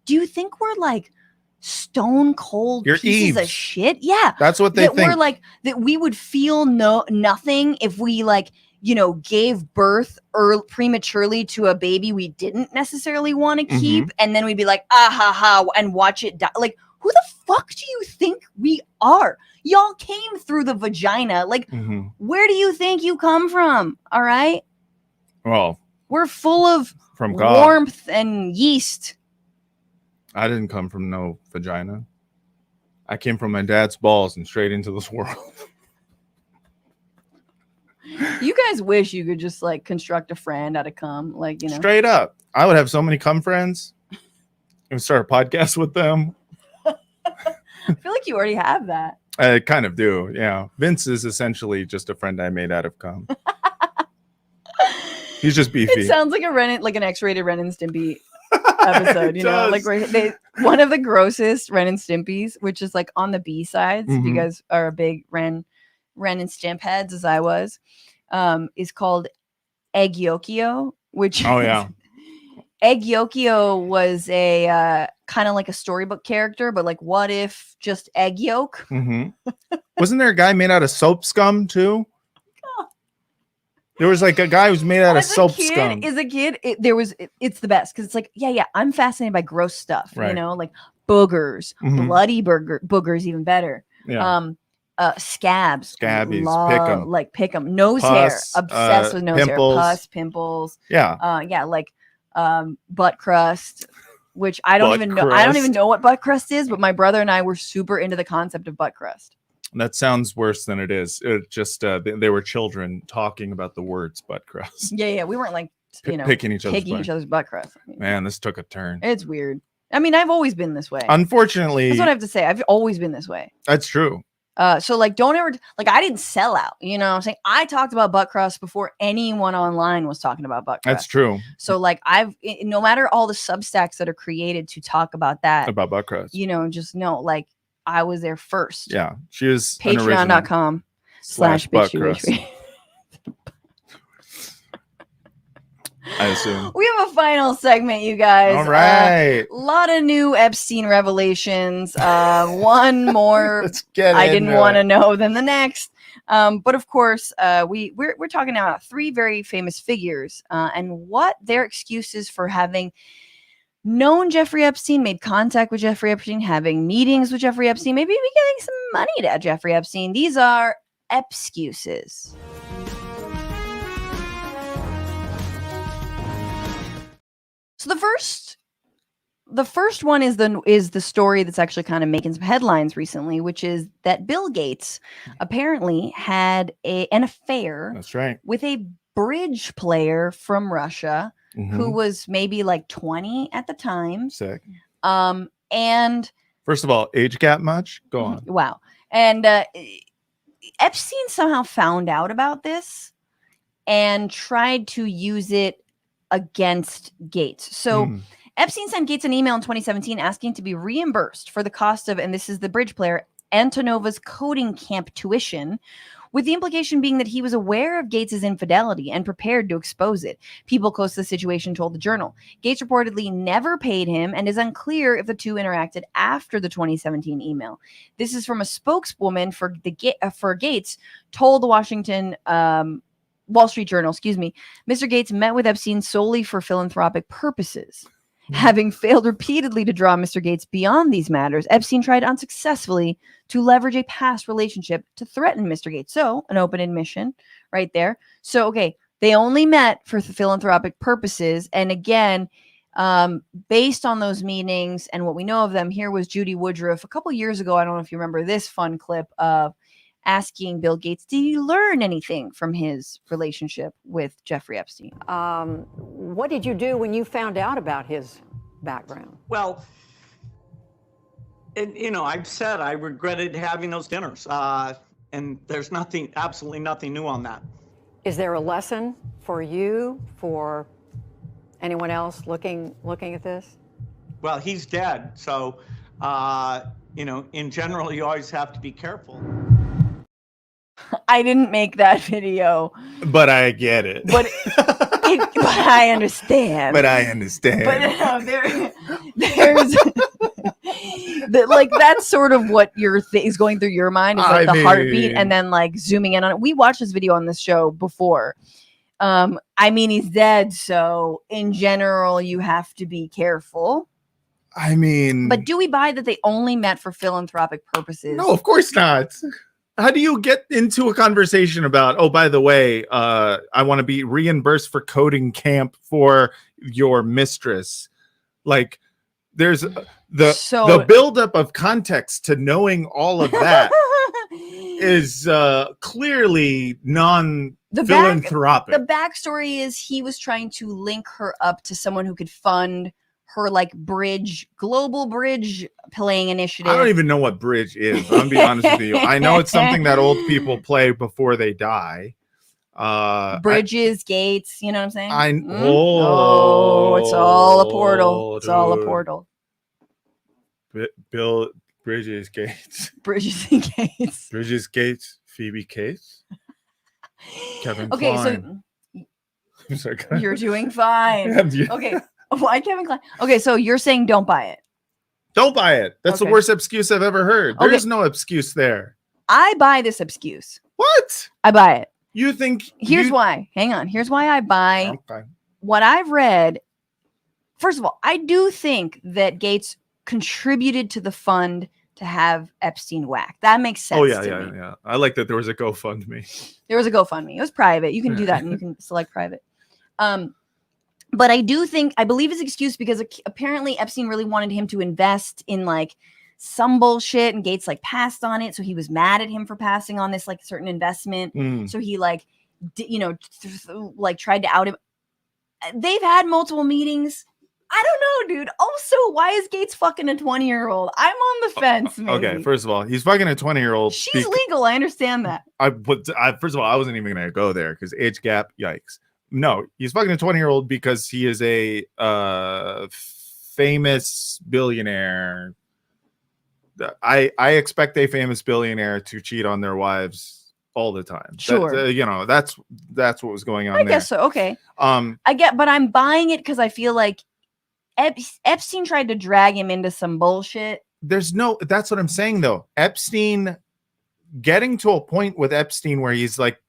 Speaker 1: Do you think we're stone cold pieces
Speaker 2: Eves.
Speaker 1: of shit? Yeah.
Speaker 2: That's what they think.
Speaker 1: We're that we would feel nothing if we gave birth prematurely to a baby we didn't necessarily want to keep, and then we'd be like, ah ha ha, and watch it die. Who the fuck do you think we are? Y'all came through the vagina. Where do you think you come from? All right.
Speaker 2: Well,
Speaker 1: we're full of warmth and yeast.
Speaker 2: I didn't come from no vagina. I came from my dad's balls and straight into this world.
Speaker 1: You guys wish you could just like construct a friend out of cum, like, you know.
Speaker 2: Straight up. I would have so many cum friends. And start a podcast with them.
Speaker 1: I feel like you already have that.
Speaker 2: I kind of do, yeah. Vince is essentially just a friend I made out of cum. He's just beefy.
Speaker 1: It sounds like an X-rated Ren and Stimpy episode, you know, like one of the grossest Ren and Stimpies, which is like on the B sides. If you guys are a big Ren and Stimp heads, as I was, is called Egg Yokio, which Egg Yokio was a kind of like a storybook character, but like, what if just egg yolk?
Speaker 2: Wasn't there a guy made out of soap scum too? There was like a guy who's made out of soap scum.
Speaker 1: As a kid, it's the best because it's like, I'm fascinated by gross stuff, you know, like boogers, bloody boogers, even better.
Speaker 2: Yeah.
Speaker 1: Scabs,
Speaker 2: scabbies,
Speaker 1: pick 'em, nose
Speaker 2: pus,
Speaker 1: hair, obsessed with nose
Speaker 2: pimples.
Speaker 1: hair, pus, pimples.
Speaker 2: Yeah.
Speaker 1: Butt crust, which I don't even know what butt crust is, but my brother and I were super into the concept of butt crust.
Speaker 2: That sounds worse than it is. It just they were children talking about the words butt crust.
Speaker 1: Yeah, we weren't like
Speaker 2: picking each other's
Speaker 1: butt crust.
Speaker 2: Man, this took a turn.
Speaker 1: It's weird. I mean, I've always been this way.
Speaker 2: Unfortunately,
Speaker 1: that's what I have to say. I've always been this way.
Speaker 2: That's true.
Speaker 1: So like, don't ever like. I didn't sell out. You know what I'm saying? I talked about butt crust before anyone online was talking about butt crust.
Speaker 2: That's true.
Speaker 1: So like, no matter all the substacks that are created to talk about that,
Speaker 2: about butt crust,
Speaker 1: you know, just know like I was there first.
Speaker 2: Yeah, she is
Speaker 1: Patreon.com/Bitchuation.
Speaker 2: I assume
Speaker 1: we have a final segment, you guys.
Speaker 2: All right,
Speaker 1: a lot of new Epstein revelations. One more I didn't want to know than the next. But of course, we're talking about three very famous figures and what their excuses for having known Jeffrey Epstein, made contact with Jeffrey Epstein, having meetings with Jeffrey Epstein, maybe even getting some money to Jeffrey Epstein. These are Eps-cuses. So the first one is the story that's actually kind of making some headlines recently, which is that Bill Gates apparently had an affair.
Speaker 2: That's right.
Speaker 1: With a bridge player from Russia who was maybe like 20 at the time.
Speaker 2: Sick.
Speaker 1: And
Speaker 2: first of all, age gap much? Go on.
Speaker 1: Wow. And Epstein somehow found out about this and tried to use it against Gates. So Epstein sent Gates an email in 2017 asking to be reimbursed for the cost of, and this is the bridge player, Antonova's coding camp tuition, with the implication being that he was aware of Gates's infidelity and prepared to expose it. People close to the situation told the Journal. Gates reportedly never paid him and is unclear if the two interacted after the 2017 email. This is from a spokeswoman for Gates, told the Wall Street Journal, Mr. Gates met with Epstein solely for philanthropic purposes. Having failed repeatedly to draw Mr. Gates beyond these matters, Epstein tried unsuccessfully to leverage a past relationship to threaten Mr. Gates. So, an open admission right there. So, okay, they only met for philanthropic purposes. And again, based on those meetings and what we know of them, here was Judy Woodruff a couple years ago. I don't know if you remember this fun clip of asking Bill Gates, did he learn anything from his relationship with Jeffrey Epstein?
Speaker 7: What did you do when you found out about his background?
Speaker 8: Well, I've said I regretted having those dinners, and there's absolutely nothing new on that.
Speaker 7: Is there a lesson for you, for anyone else looking at this?
Speaker 8: Well, he's dead, so, in general, you always have to be careful.
Speaker 1: I didn't make that video.
Speaker 2: But I get it.
Speaker 1: But I understand.
Speaker 2: But I understand.
Speaker 1: But there's like that's sort of what is going through your mind is like the heartbeat and then like zooming in on it. We watched this video on this show before. He's dead, so in general you have to be careful. But do we buy that they only met for philanthropic purposes?
Speaker 2: No, of course not. How do you get into a conversation about, oh, by the way, I want to be reimbursed for coding camp for your mistress? Like, there's the buildup of context to knowing all of that. is clearly
Speaker 1: The
Speaker 2: non-philanthropic.
Speaker 1: backstory is he was trying to link her up to someone who could fund her like global bridge playing initiative.
Speaker 2: I don't even know what bridge is. I'm gonna be honest with you. I know it's something that old people play before they die.
Speaker 1: Bridges, gates, you know what I'm saying?
Speaker 2: Oh,
Speaker 1: it's all a portal. It's all a
Speaker 2: dude.
Speaker 1: portal.
Speaker 2: Bill Bridges Gates.
Speaker 1: Bridges and gates.
Speaker 2: Bridges Gates. Phoebe Cates. Kevin
Speaker 1: Okay,
Speaker 2: Kline.
Speaker 1: so
Speaker 2: Sorry,
Speaker 1: you're doing fine.
Speaker 2: Yeah.
Speaker 1: Okay. Why Kevin Kline? Okay, so you're saying don't buy it.
Speaker 2: Don't buy it. That's the
Speaker 1: Okay.
Speaker 2: worst excuse I've ever heard. There
Speaker 1: Okay.
Speaker 2: is no excuse there.
Speaker 1: I buy this excuse.
Speaker 2: What?
Speaker 1: I buy it.
Speaker 2: You think?
Speaker 1: Here's why. Hang on. Here's why I buy
Speaker 2: Okay.
Speaker 1: what I've read. First of all, I do think that Gates contributed to the fund to have Epstein whacked. That makes sense.
Speaker 2: Oh yeah,
Speaker 1: to
Speaker 2: yeah,
Speaker 1: me.
Speaker 2: yeah. I like that there was a GoFundMe.
Speaker 1: There was a GoFundMe. It was private. You can do that and you can select private. But I believe his excuse because apparently Epstein really wanted him to invest in like some bullshit and Gates like passed on it. So he was mad at him for passing on this like certain investment. So he like, like tried to out him. They've had multiple meetings. I don't know, dude. Also, why is Gates fucking a 20-year-old? I'm on the fence, maybe.
Speaker 2: Okay, first of all, he's fucking a 20-year-old.
Speaker 1: She's legal. I understand that.
Speaker 2: First of all, I wasn't even gonna go there because age gap. Yikes. No, he's fucking a 20-year-old because he is a famous billionaire. I expect a famous billionaire to cheat on their wives all the time.
Speaker 1: Sure.
Speaker 2: That's what was going on.
Speaker 1: I guess so. Okay. But I'm buying it because I feel like Epstein tried to drag him into some bullshit.
Speaker 2: That's what I'm saying though. Epstein, getting to a point with Epstein where he's like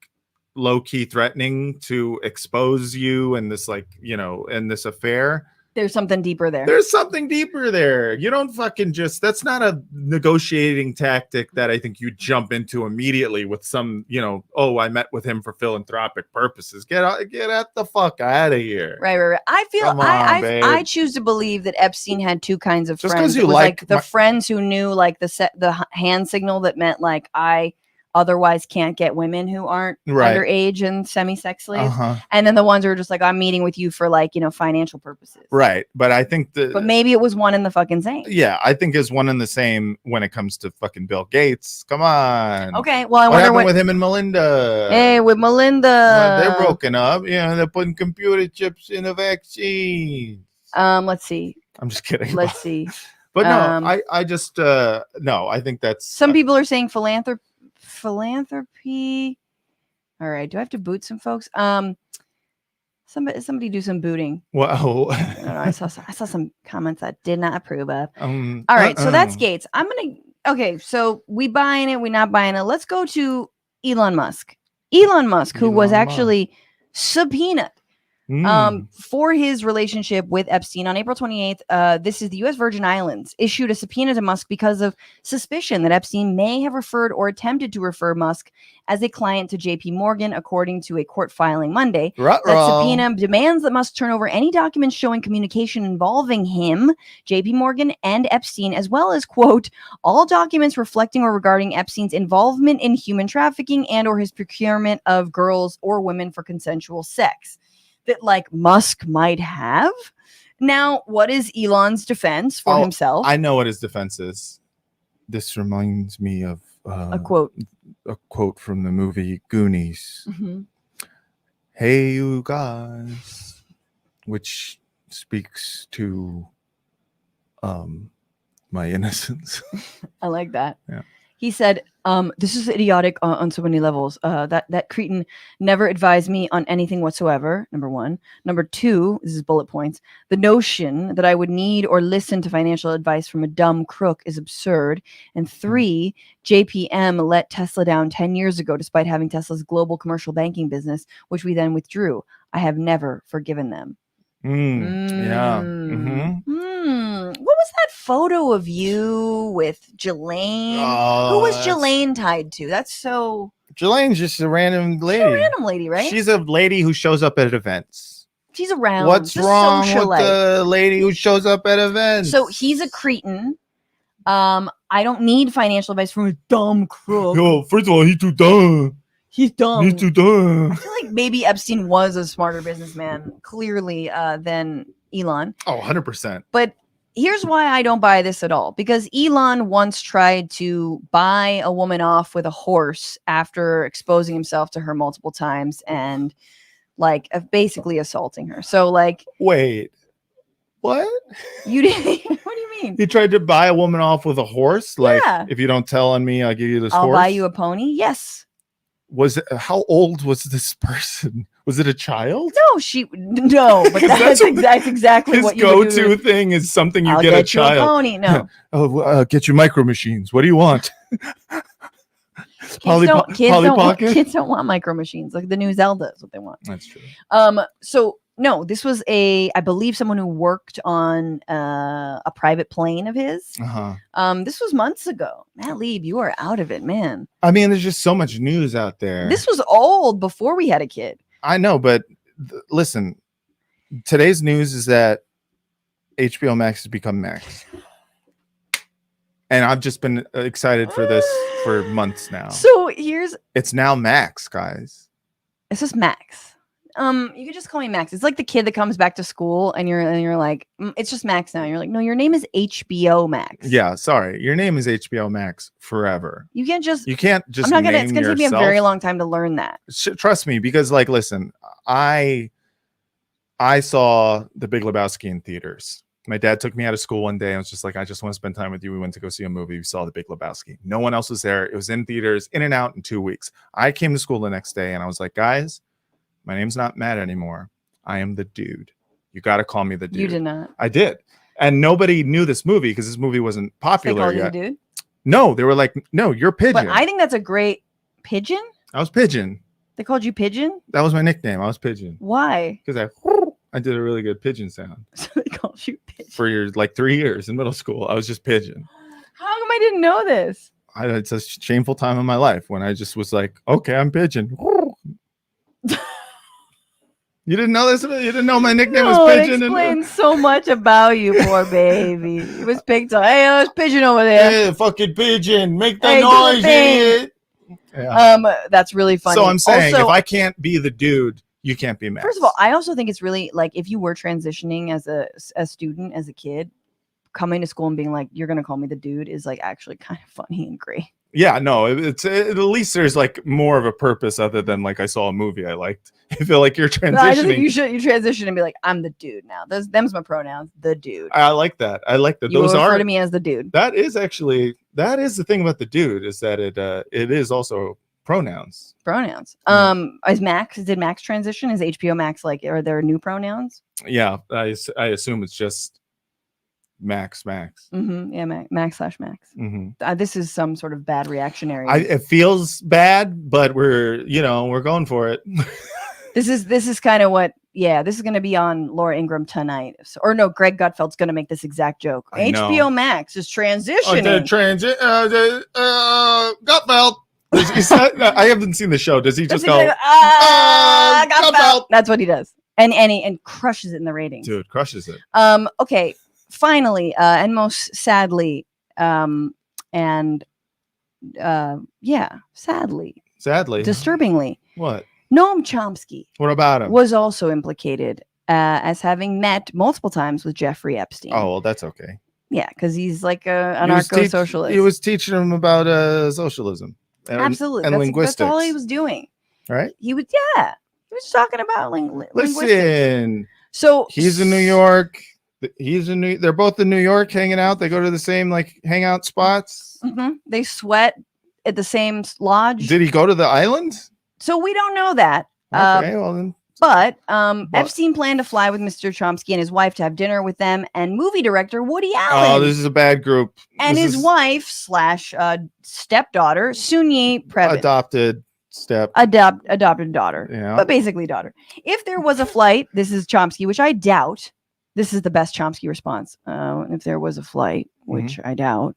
Speaker 2: low-key threatening to expose you and this like, in this affair.
Speaker 1: There's something deeper there.
Speaker 2: There's something deeper there. You don't fucking that's not a negotiating tactic that I think you jump into immediately with some, I met with him for philanthropic purposes. Get the fuck out of here.
Speaker 1: Right. I feel I choose to believe that Epstein had two kinds of
Speaker 2: Just
Speaker 1: friends.
Speaker 2: 'cause you
Speaker 1: It was
Speaker 2: like
Speaker 1: the friends who knew like the hand signal that meant like I otherwise can't get women who aren't underage and semi-sex slaves. And then the ones who are just like, I'm meeting with you for like, financial purposes.
Speaker 2: Right. But I think
Speaker 1: but maybe it was one and the fucking same.
Speaker 2: Yeah, I think is one and the same when it comes to fucking Bill Gates. Come on.
Speaker 1: Okay. Well, I
Speaker 2: what
Speaker 1: wonder
Speaker 2: happened with him and Melinda.
Speaker 1: Hey, with Melinda.
Speaker 2: They're broken up. They're putting computer chips in a vaccine.
Speaker 1: Let's see.
Speaker 2: I'm just kidding.
Speaker 1: Let's see.
Speaker 2: But no, I just no, I think that's
Speaker 1: some people are saying philanthropy. All right, do I have to boot some folks? Somebody do some booting.
Speaker 2: Wow.
Speaker 1: I don't know, I saw some comments I did not approve of. All right, so that's Gates. Okay, so we buying it, we not buying it. Let's go to Elon Musk. Elon Musk, who was actually subpoenaed for his relationship with Epstein on April 28th. This is the U.S. Virgin Islands issued a subpoena to Musk because of suspicion that Epstein may have referred or attempted to refer Musk as a client to JP Morgan, according to a court filing Monday. That subpoena demands that Musk turn over any documents showing communication involving him, JP Morgan, and Epstein, as well as, quote, all documents reflecting or regarding Epstein's involvement in human trafficking and or his procurement of girls or women for consensual sex. That like Musk might have. Now, what is Elon's defense for himself?
Speaker 2: I know what his defense is. This reminds me of
Speaker 1: a quote
Speaker 2: from the movie Goonies. Hey, you guys, which speaks to my innocence.
Speaker 1: I like that.
Speaker 2: Yeah.
Speaker 1: He said, this is idiotic on so many levels. That cretin never advised me on anything whatsoever, number one. Number two, this is bullet points. The notion that I would need or listen to financial advice from a dumb crook is absurd. And three, JPM let Tesla down 10 years ago, despite having Tesla's global commercial banking business, which we then withdrew. I have never forgiven them.
Speaker 2: Yeah.
Speaker 1: What was that photo of you with Jelaine? Who was Jelaine tied to? That's so.
Speaker 2: Jelaine's just a random lady.
Speaker 1: She's a random lady, right?
Speaker 2: She's a lady who shows up at events.
Speaker 1: She's around.
Speaker 2: What's wrong with the lady who shows up at events?
Speaker 1: So he's a cretin. I don't need financial advice from a dumb crook.
Speaker 2: Yo, first of all, he's too dumb.
Speaker 1: He's dumb.
Speaker 2: He's too dumb.
Speaker 1: I feel like maybe Epstein was a smarter businessman, clearly, than Elon.
Speaker 2: Oh, 100%.
Speaker 1: But here's why I don't buy this at all. Because Elon once tried to buy a woman off with a horse after exposing himself to her multiple times and like basically assaulting her. So like,
Speaker 2: wait, what?
Speaker 1: You did? What do you mean?
Speaker 2: He tried to buy a woman off with a horse? Like,
Speaker 1: Yeah.
Speaker 2: if you don't tell on me, I'll give you this
Speaker 1: I'll
Speaker 2: horse?
Speaker 1: buy you a pony? Yes.
Speaker 2: Was it, how old was this person? Was it a child?
Speaker 1: No, but
Speaker 2: 'Cause
Speaker 1: that's
Speaker 2: what
Speaker 1: exactly
Speaker 2: his
Speaker 1: what you would
Speaker 2: go-to
Speaker 1: do.
Speaker 2: thing is something you
Speaker 1: I'll
Speaker 2: get a
Speaker 1: you
Speaker 2: child.
Speaker 1: a pony. No.
Speaker 2: Get you micro machines. What do you want? Polly Pocket?
Speaker 1: Kids don't want micro machines. Like the new Zelda is what they want.
Speaker 2: That's true.
Speaker 1: So no, this was I believe someone who worked on a private plane of his. This was months ago. Matt Lieb, you are out of it, man.
Speaker 2: I mean, there's just so much news out there.
Speaker 1: This was old before we had a kid.
Speaker 2: I know, but listen, today's news is that HBO Max has become Max. And I've just been excited for this for months now.
Speaker 1: So
Speaker 2: it's now Max, guys.
Speaker 1: It's just Max. You can just call me Max. It's like the kid that comes back to school and you're like, it's just Max now. You're like, no, your name is HBO Max.
Speaker 2: Yeah, sorry. Your name is HBO Max forever.
Speaker 1: You can't just
Speaker 2: it's gonna
Speaker 1: it's gonna take me a very long time to learn that.
Speaker 2: Trust me, because like, listen, I saw The Big Lebowski in theaters. My dad took me out of school one day and was just like, I just want to spend time with you. We went to go see a movie. We saw The Big Lebowski. No one else was there. It was in theaters, in and out in 2 weeks. I came to school the next day and I was like, guys, my name's not Matt anymore. I am the dude. You got to call me the dude.
Speaker 1: You did not.
Speaker 2: I did. And nobody knew this movie because this movie wasn't popular
Speaker 1: They
Speaker 2: yet.
Speaker 1: called you the dude?
Speaker 2: No, they were like, no, you're Pigeon.
Speaker 1: But I think that's a great Pigeon.
Speaker 2: I was Pigeon.
Speaker 1: They called you Pigeon?
Speaker 2: That was my nickname. I was Pigeon.
Speaker 1: Why?
Speaker 2: Because I did a really good pigeon sound.
Speaker 1: So they called you Pigeon.
Speaker 2: For like 3 years in middle school. I was just Pigeon.
Speaker 1: How come I didn't know this?
Speaker 2: It's a shameful time in my life when I just was like, okay, I'm Pigeon. You didn't know this? You didn't know my nickname was Pigeon?
Speaker 1: It explains so much about you, poor baby. He was picked on. Hey, there's Pigeon over there.
Speaker 2: Hey, fucking Pigeon. Make the
Speaker 1: Hey, do
Speaker 2: noise,
Speaker 1: the thing.
Speaker 2: idiot. Yeah.
Speaker 1: That's really funny.
Speaker 2: So I'm saying,
Speaker 1: Also,
Speaker 2: if I can't be the dude, you can't be Max.
Speaker 1: first of all, I also think it's really like if you were transitioning as a student, as a kid, coming to school and being like, you're going to call me the dude is like actually kind of funny and great.
Speaker 2: Yeah, no, it's at least there's like more of a purpose other than like I saw a movie I liked. I feel like you're transitioning.
Speaker 1: No, I just think you transition and be like, I'm the dude now. Them's my pronouns, the dude.
Speaker 2: I like that. I like that.
Speaker 1: You
Speaker 2: Those
Speaker 1: refer
Speaker 2: are
Speaker 1: to me as the dude.
Speaker 2: That is the thing about the dude is that it is also pronouns.
Speaker 1: Pronouns. Did Max transition? Is HBO Max like, are there new pronouns?
Speaker 2: Yeah, I assume it's just Max.
Speaker 1: Mm-hmm. Yeah, Max / Max.
Speaker 2: Mm-hmm.
Speaker 1: This is some sort of bad reactionary.
Speaker 2: It feels bad, but we're going for it.
Speaker 1: This is kind of what. Yeah, this is going to be on Laura Ingraham tonight. Or no, Greg Gutfeld's going to make this exact joke. HBO Max is transitioning.
Speaker 2: Gutfeld. I haven't seen the show. Does he just go?
Speaker 1: Gutfeld. That's what he does, and crushes it in the ratings.
Speaker 2: Dude, crushes it.
Speaker 1: Okay. Finally, and most sadly, sadly, disturbingly,
Speaker 2: what?
Speaker 1: Noam Chomsky.
Speaker 2: What about him?
Speaker 1: Was also implicated as having met multiple times with Jeffrey Epstein.
Speaker 2: Oh, well, that's okay.
Speaker 1: Yeah, because he's like a anarcho-socialist.
Speaker 2: He was teaching him about socialism.
Speaker 1: Absolutely,
Speaker 2: and linguistics.
Speaker 1: That's all he was doing.
Speaker 2: Right?
Speaker 1: He was talking about linguistics.
Speaker 2: Listen.
Speaker 1: So
Speaker 2: he's in New York. They're both in New York hanging out. They go to the same like hangout spots.
Speaker 1: Mm-hmm. They sweat at the same lodge.
Speaker 2: Did he go to the island?
Speaker 1: So we don't know that.
Speaker 2: Okay, well then.
Speaker 1: But Epstein planned to fly with Mr. Chomsky and his wife to have dinner with them and movie director Woody Allen.
Speaker 2: Oh, this is a bad group.
Speaker 1: And his wife / stepdaughter, Sunyi Previn.
Speaker 2: Adopted
Speaker 1: daughter.
Speaker 2: Yeah.
Speaker 1: But basically daughter. If there was a flight, this is Chomsky, which I doubt. This is the best Chomsky response. If there was a flight, which I doubt.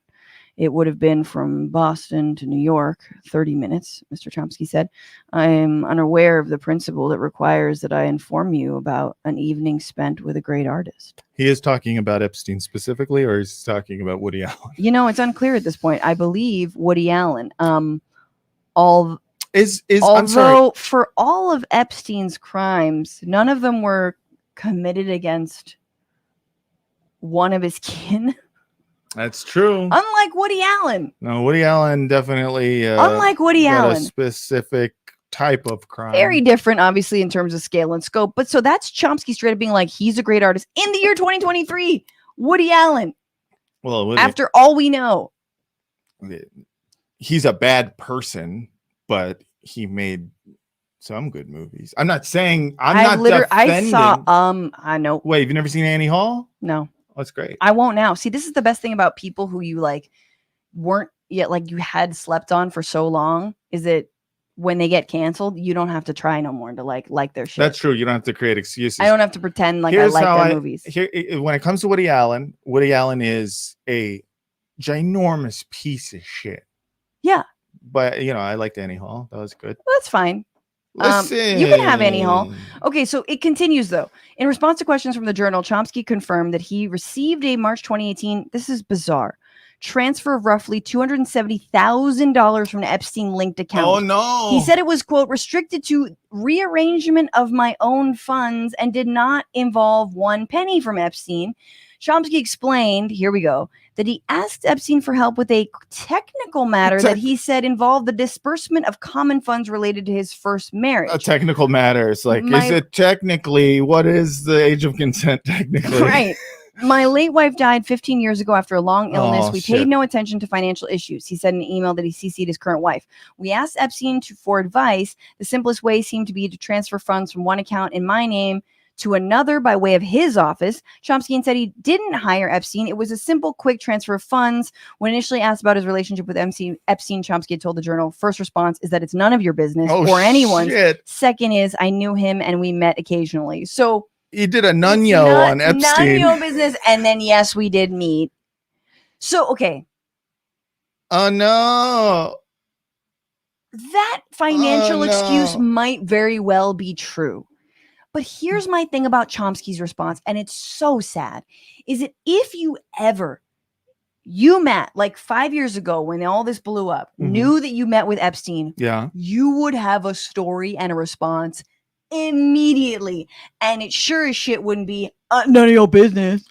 Speaker 1: It would have been from Boston to New York, 30 minutes, Mr. Chomsky said. I am unaware of the principle that requires that I inform you about an evening spent with a great artist.
Speaker 2: He is talking about Epstein specifically, or is he talking about Woody Allen?
Speaker 1: You know, it's unclear at this point. I believe Woody Allen.
Speaker 2: I'm
Speaker 1: Although
Speaker 2: sorry.
Speaker 1: for all of Epstein's crimes, none of them were committed against one of his kin.
Speaker 2: That's true.
Speaker 1: Unlike Woody Allen.
Speaker 2: No, Woody Allen definitely.
Speaker 1: Unlike Woody
Speaker 2: got
Speaker 1: Allen.
Speaker 2: a specific type of crime.
Speaker 1: Very different, obviously, in terms of scale and scope. But so that's Chomsky straight up being like, he's a great artist in the year 2023. Woody Allen.
Speaker 2: Well, Woody,
Speaker 1: After all we know.
Speaker 2: he's a bad person, but he made some good movies. I'm not saying I
Speaker 1: saw I know.
Speaker 2: Wait, have you never seen Annie Hall?
Speaker 1: No.
Speaker 2: That's great.
Speaker 1: I won't now. See, this is the best thing about people who you like weren't yet, like you had slept on for so long, is that when they get canceled, you don't have to try no more to like their shit.
Speaker 2: That's true. You don't have to create excuses.
Speaker 1: I don't have to pretend like I like their movies.
Speaker 2: When it comes to Woody Allen is a ginormous piece of shit.
Speaker 1: Yeah.
Speaker 2: But, you know, I liked Annie Hall. That was good.
Speaker 1: That's fine.
Speaker 2: Listen.
Speaker 1: You can have Annie Hall. Okay, so it continues, though. In response to questions from the Journal, Chomsky confirmed that he received a March 2018, this is bizarre, transfer of roughly $270,000 from an Epstein-linked account.
Speaker 2: Oh, no.
Speaker 1: He said it was, quote, restricted to rearrangement of my own funds and did not involve one penny from Epstein. Chomsky explained, here we go, that he asked Epstein for help with a technical matter that he said involved the disbursement of common funds related to his first marriage.
Speaker 2: A technical matter. It's like, is it technically, what is the age of consent technically?
Speaker 1: Right. My late wife died 15 years ago after a long illness. We paid no attention to financial issues. He said in an email that he CC'd his current wife. We asked Epstein for advice. The simplest way seemed to be to transfer funds from one account in my name to another by way of his office. Chomsky said he didn't hire Epstein. It was a simple, quick transfer of funds. When initially asked about his relationship with Epstein, Chomsky had told the Journal, first response is that it's none of your business or anyone's.
Speaker 2: Shit.
Speaker 1: Second is, I knew him and we met occasionally. So
Speaker 2: he did a nunyo on Epstein.
Speaker 1: None of your business. And then, yes, we did meet. So, okay.
Speaker 2: Oh, no.
Speaker 1: That financial excuse might very well be true. But here's my thing about Chomsky's response, and it's so sad, is that if you met like 5 years ago when all this blew up, knew that you met with Epstein, you would have a story and a response immediately. And it sure as shit wouldn't be none of your business.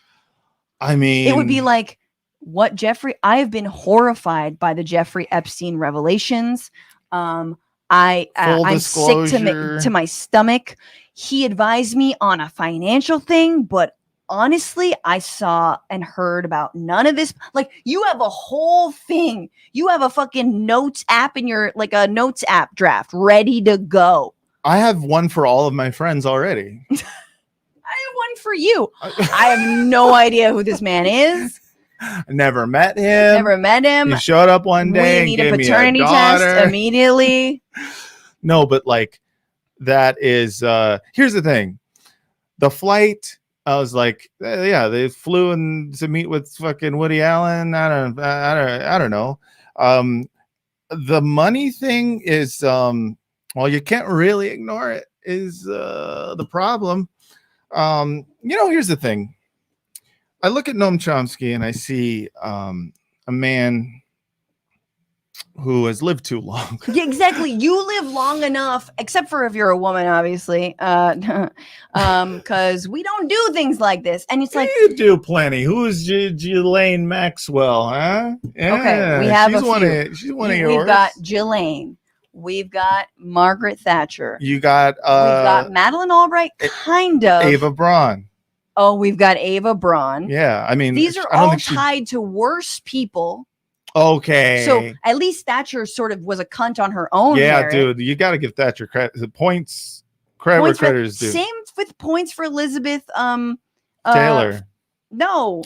Speaker 2: I mean,
Speaker 1: it would be like, what, Jeffrey? I have been horrified by the Jeffrey Epstein revelations. I'm sick to my stomach. He advised me on a financial thing, but honestly, I saw and heard about none of this. Like, you have a whole thing. You have a fucking notes app in your, like a notes app draft ready to go.
Speaker 2: I have one for all of my friends already.
Speaker 1: I have one for you. I have no idea who this man is.
Speaker 2: Never met him. He showed up one day.
Speaker 1: We need a paternity test immediately.
Speaker 2: No, but like, that is here's the thing. The flight, I was like, yeah, they flew in to meet with fucking Woody Allen. I don't know. The money thing is well, you can't really ignore it, is the problem. Here's the thing. I look at Noam Chomsky and I see a man who has lived too long.
Speaker 1: Yeah, exactly. You live long enough, except for if you're a woman, obviously, because we don't do things like this. And it's like,
Speaker 2: you do plenty. Who's Ghislaine Maxwell? Huh? Yeah,
Speaker 1: okay, we have
Speaker 2: she's
Speaker 1: a few.
Speaker 2: She's one of yours.
Speaker 1: We've got Ghislaine. We've got Margaret Thatcher.
Speaker 2: You got
Speaker 1: we've got Madeleine Albright, kind of.
Speaker 2: Ava Braun.
Speaker 1: Oh, we've got Ava Braun.
Speaker 2: Yeah, I mean,
Speaker 1: these are all tied to worse people.
Speaker 2: Okay.
Speaker 1: So at least Thatcher sort of was a cunt on her own.
Speaker 2: Yeah,
Speaker 1: merit.
Speaker 2: dude, you got to give Thatcher credit. The points, credit where credit is due.
Speaker 1: Same with points for Elizabeth
Speaker 2: Taylor.
Speaker 1: No,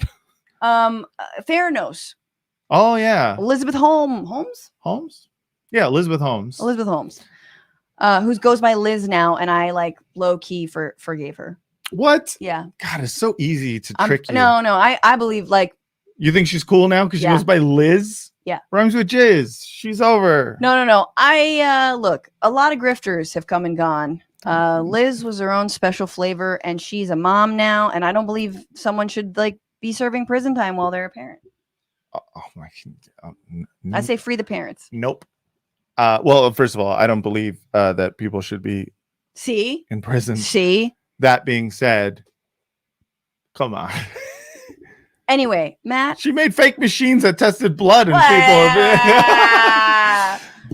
Speaker 1: Theranos.
Speaker 2: Oh yeah,
Speaker 1: Elizabeth Holmes.
Speaker 2: Yeah, Elizabeth Holmes.
Speaker 1: Who goes by Liz now, and I like low key forgave her.
Speaker 2: What?
Speaker 1: Yeah.
Speaker 2: God, it's so easy to trick you.
Speaker 1: No, I believe like.
Speaker 2: You think she's cool now because she goes by Liz?
Speaker 1: Yeah.
Speaker 2: Rhymes with jizz. She's over.
Speaker 1: No. I look, a lot of grifters have come and gone. Liz was her own special flavor, and she's a mom now, and I don't believe someone should like be serving prison time while they're a parent.
Speaker 2: Oh my.
Speaker 1: I say free the parents.
Speaker 2: Nope. Well, first of all, I don't believe that people should be
Speaker 1: See?
Speaker 2: in prison.
Speaker 1: See?
Speaker 2: That being said, come on.
Speaker 1: Anyway, Matt.
Speaker 2: She made fake machines that tested blood and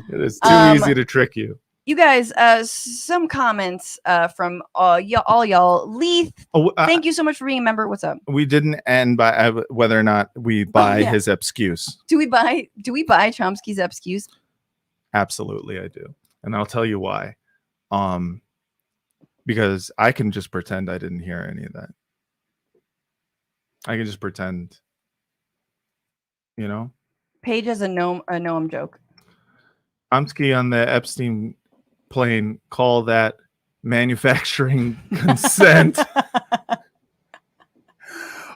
Speaker 2: people. It is too easy to trick you.
Speaker 1: You guys, some comments from all y'all. Leith, thank you so much for being a member. What's up?
Speaker 2: We didn't end by whether or not we buy his Eps-cuse.
Speaker 1: Do we buy Chomsky's Eps-cuse?
Speaker 2: Absolutely, I do, and I'll tell you why. Because I can just pretend I didn't hear any of that. I can just pretend, you know.
Speaker 1: Paige has a Noam joke.
Speaker 2: Chomsky on the Epstein plane call that manufacturing consent.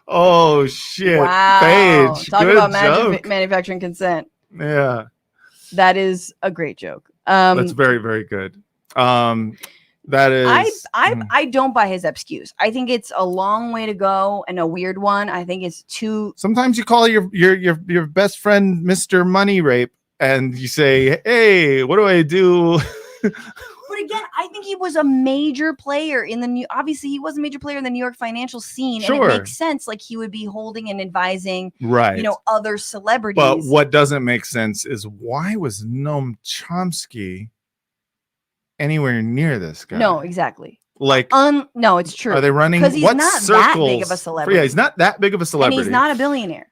Speaker 2: Oh shit!
Speaker 1: Wow.
Speaker 2: Paige,
Speaker 1: Talk
Speaker 2: good
Speaker 1: about
Speaker 2: joke.
Speaker 1: manufacturing consent.
Speaker 2: Yeah,
Speaker 1: that is a great joke.
Speaker 2: That's very, very good. That is.
Speaker 1: I don't buy his Eps-cuse. I think it's a long way to go and a weird one. I think it's too.
Speaker 2: Sometimes you call your best friend Mr. Money Rape, and you say, "Hey, what do I do?"
Speaker 1: But again, I think he was a major player in the obviously he was a major player in the New York financial scene.
Speaker 2: Sure.
Speaker 1: And it makes sense. Like he would be holding and advising,
Speaker 2: right,
Speaker 1: other celebrities.
Speaker 2: But what doesn't make sense is why was Noam Chomsky anywhere near this guy?
Speaker 1: No, exactly.
Speaker 2: Like,
Speaker 1: no, it's true.
Speaker 2: Are they running?
Speaker 1: Because he's
Speaker 2: what
Speaker 1: not
Speaker 2: circles?
Speaker 1: that big of a celebrity.
Speaker 2: Yeah, he's not that big of a celebrity.
Speaker 1: And he's not a billionaire.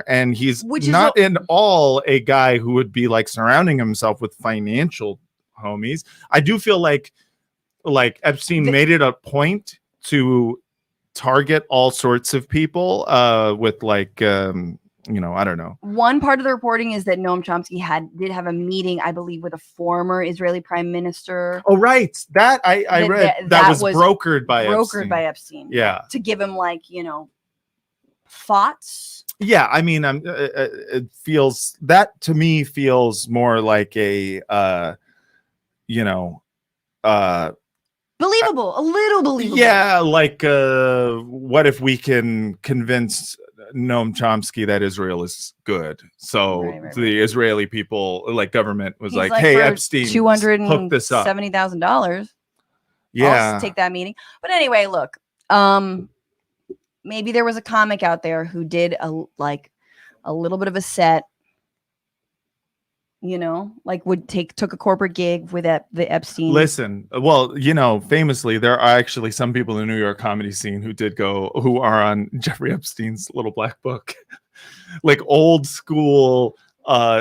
Speaker 2: And he's not in all a guy who would be like surrounding himself with financial homies. I do feel like Epstein made it a point to target all sorts of people with like I don't know.
Speaker 1: One part of the reporting is that Noam Chomsky did have a meeting, I believe, with a former Israeli prime minister.
Speaker 2: Oh, right. That I read that was brokered by
Speaker 1: Epstein.
Speaker 2: Yeah.
Speaker 1: To give him thoughts.
Speaker 2: Yeah, I mean, it feels that to me feels more like a
Speaker 1: believable, a little believable.
Speaker 2: Yeah, like what if we can convince Noam Chomsky that Israel is good? So the Israeli people, like government, was like, "Hey, Epstein, hook this up,
Speaker 1: $270,000."
Speaker 2: Yeah,
Speaker 1: I'll take that meeting. But anyway, look, maybe there was a comic out there who did a little bit of a set. Took a corporate gig with the Epstein.
Speaker 2: Listen, well, famously, there are actually some people in the New York comedy scene who are on Jeffrey Epstein's Little Black Book, like old school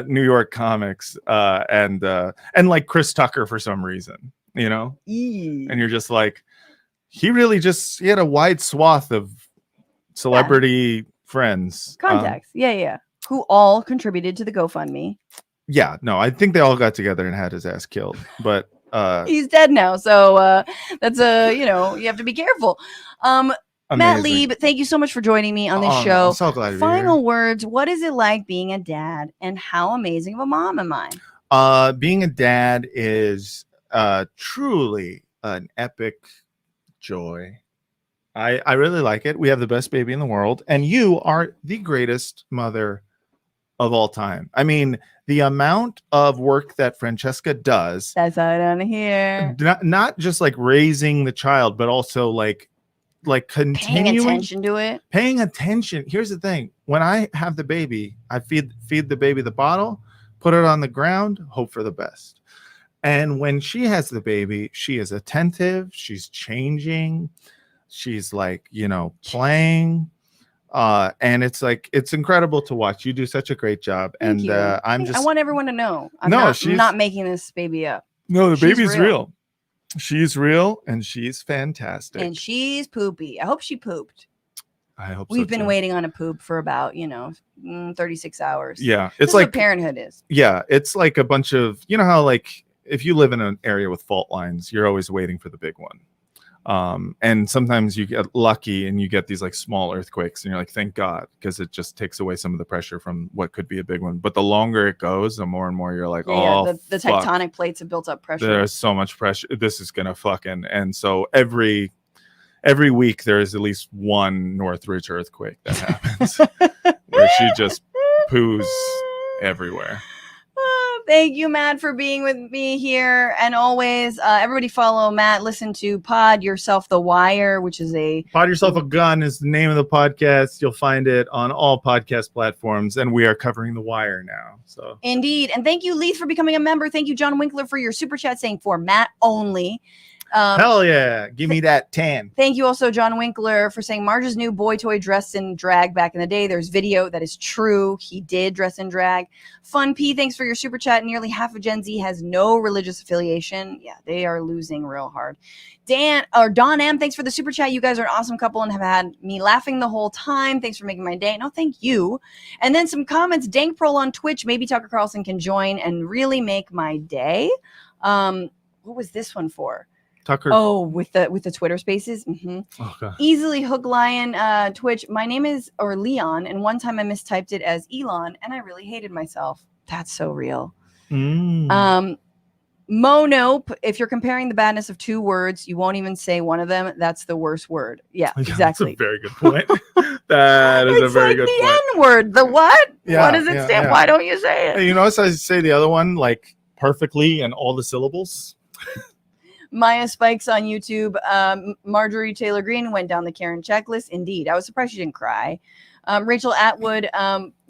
Speaker 2: New York comics, and like Chris Tucker for some reason, and you're just like, he had a wide swath of celebrity friends,
Speaker 1: contacts, who all contributed to the GoFundMe.
Speaker 2: Yeah, no, I think they all got together and had his ass killed, but
Speaker 1: he's dead now, so that's you have to be careful. Matt Lieb, thank you so much for joining me on this show.
Speaker 2: I'm so glad to be
Speaker 1: Final
Speaker 2: here.
Speaker 1: words: what is it like being a dad, and how amazing of a mom am I?
Speaker 2: Being a dad is truly an epic joy. I really like it. We have the best baby in the world, and you are the greatest mother of all time. I mean, the amount of work that Francesca does.
Speaker 1: That's all I want to hear.
Speaker 2: Not just like raising the child, but also like continuing
Speaker 1: paying attention to it.
Speaker 2: Paying attention. Here's the thing. When I have the baby, I feed the baby the bottle, put it on the ground, hope for the best. And when she has the baby, she is attentive. She's changing. She's like, playing. And it's incredible to watch. You do such a great job.
Speaker 1: Thank you.
Speaker 2: I
Speaker 1: want everyone to know I'm not making this baby up.
Speaker 2: No, the baby's real. She's real and she's fantastic.
Speaker 1: And she's poopy. I hope she pooped.
Speaker 2: I hope
Speaker 1: We've been waiting on a poop for about 36 hours.
Speaker 2: Yeah.
Speaker 1: It's like what parenthood is.
Speaker 2: Yeah. It's like a bunch of, how like if you live in an area with fault lines, you're always waiting for the big one. And sometimes you get lucky and you get these like small earthquakes and you're like, thank God, because it just takes away some of the pressure from what could be a big one. But the longer it goes, the more and more you're like,
Speaker 1: the
Speaker 2: fuck.
Speaker 1: tectonic plates have built up pressure.
Speaker 2: There's so much pressure. This is gonna fucking. And so every week there is at least one Northridge earthquake that happens where she just poos everywhere.
Speaker 1: Thank you, Matt, for being with me here. And always, everybody follow Matt. Listen to Pod Yourself the Wire, which is
Speaker 2: Pod Yourself a Gun is the name of the podcast. You'll find it on all podcast platforms. And we are covering The Wire now. So
Speaker 1: Indeed. And thank you, Leith, for becoming a member. Thank you, John Winkler, for your super chat saying for Matt only.
Speaker 2: Hell yeah. Give me that 10.
Speaker 1: Thank you also, John Winkler, for saying Marge's new boy toy dressed in drag back in the day. There's video that is true. He did dress in drag. Fun P, thanks for your super chat. Nearly half of Gen Z has no religious affiliation. Yeah, they are losing real hard. Don M, thanks for the super chat. You guys are an awesome couple and have had me laughing the whole time. Thanks for making my day. No, thank you. And then some comments. Dank Prol on Twitch. Maybe Tucker Carlson can join and really make my day. What was this one for?
Speaker 2: Tucker.
Speaker 1: Oh, with the Twitter Spaces. Mm-hmm.
Speaker 2: Oh, God.
Speaker 1: Easily Hook Lion, Twitch. My name is Leon, and one time I mistyped it as Elon, and I really hated myself. That's so real. Monope. If you're comparing the badness of two words, you won't even say one of them. That's the worst word. Yeah, exactly.
Speaker 2: That's a very good point. That is a very good point.
Speaker 1: The N-word. The what?
Speaker 2: Yeah,
Speaker 1: what does it stand? Why don't you say it?
Speaker 2: Hey, you notice I say the other one like perfectly and all the syllables.
Speaker 1: Maya Spikes on YouTube. Marjorie Taylor Greene went down the Karen checklist. Indeed. I was surprised she didn't cry. Rachel Atwood.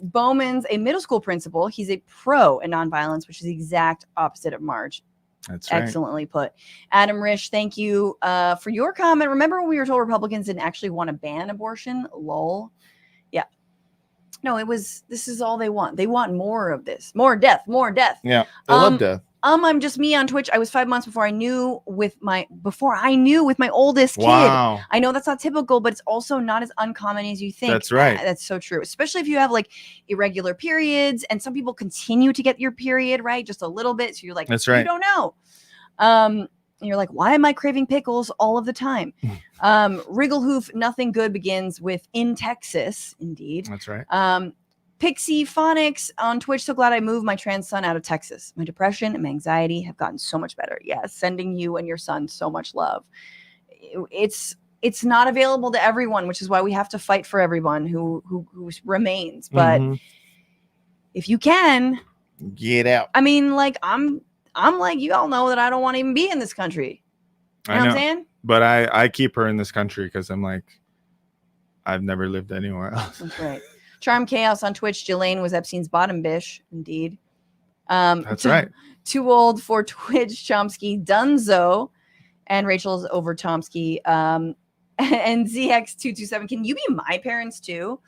Speaker 1: Bowman's a middle school principal. He's a pro in nonviolence, which is the exact opposite of Marge.
Speaker 2: That's right.
Speaker 1: Excellently put. Adam Risch, thank you for your comment. Remember when we were told Republicans didn't actually want to ban abortion? Lol. Yeah. No, this is all they want. They want more of this. More death.
Speaker 2: Yeah. They love death.
Speaker 1: I'm just me on Twitch. I was 5 months before I knew with my oldest kid.
Speaker 2: Wow.
Speaker 1: I know that's not typical, but it's also not as uncommon as you think.
Speaker 2: That's right.
Speaker 1: That's so true. Especially if you have like irregular periods, and some people continue to get your period, right? Just a little bit. So you're like,
Speaker 2: that's right.
Speaker 1: You don't know. And you're like, why am I craving pickles all of the time? Wrigglehoof, nothing good begins with in Texas. Indeed.
Speaker 2: That's right.
Speaker 1: Pixie Phonics on Twitch. So glad I moved my trans son out of Texas. My depression and my anxiety have gotten so much better. Yes, sending you and your son so much love. It's not available to everyone, which is why we have to fight for everyone who remains. But if you can
Speaker 2: get out.
Speaker 1: I mean, like I'm like, you all know that I don't want to even be in this country. You know what I'm saying?
Speaker 2: But I keep her in this country because I'm like, I've never lived anywhere else.
Speaker 1: That's right. Charm Chaos on Twitch. Jelaine was Epstein's bottom bish. Indeed.
Speaker 2: That's right.
Speaker 1: Too old for Twitch. Chomsky Dunzo. And Rachel's over Chomsky. And ZX227. Can you be my parents too?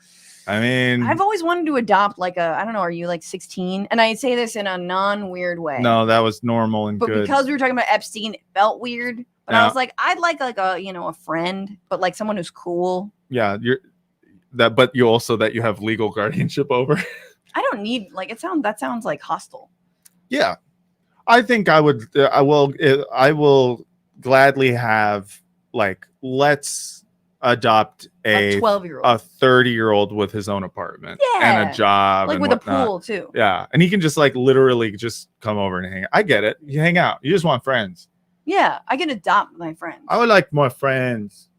Speaker 2: I mean,
Speaker 1: I've always wanted to adopt like I don't know, are you like 16? And I say this in a non-weird way.
Speaker 2: No, that was normal and
Speaker 1: but
Speaker 2: good.
Speaker 1: Because we were talking about Epstein, it felt weird. But I was like, I'd like a, a friend, but like someone who's cool.
Speaker 2: Yeah, but you also that you have legal guardianship over.
Speaker 1: I don't need that sounds like hostile.
Speaker 2: Yeah, I think I would. I will gladly have let's adopt a
Speaker 1: 12-year-old,
Speaker 2: a 30-year-old with his own apartment and a job,
Speaker 1: like
Speaker 2: and
Speaker 1: with
Speaker 2: whatnot.
Speaker 1: A pool too.
Speaker 2: Yeah, and he can just literally just come over and hang out. I get it. You hang out. You just want friends.
Speaker 1: Yeah, I can adopt my friends.
Speaker 2: I would like more friends.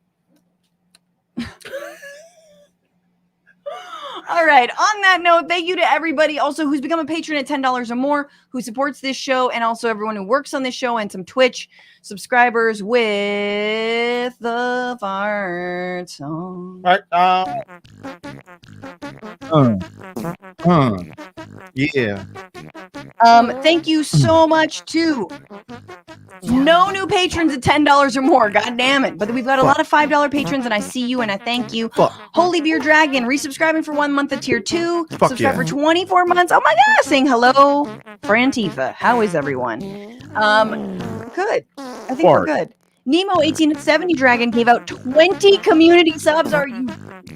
Speaker 1: All right. On that note, thank you to everybody also who's become a patron at $10 or more, who supports this show, and also everyone who works on this show, and some Twitch subscribers with the fart song.
Speaker 2: Yeah.
Speaker 1: Thank you so much to no new patrons at $10 or more. God damn it. But we've got a lot of $5 patrons, and I see you and I thank you. Holy Beer Dragon, resubscribing for 1 month at tier 2. Subscribe for 24 months. Oh my God, saying hello for Antifa. How is everyone? Good. I think we're good. Nemo1870 Dragon gave out 20 community subs. Are you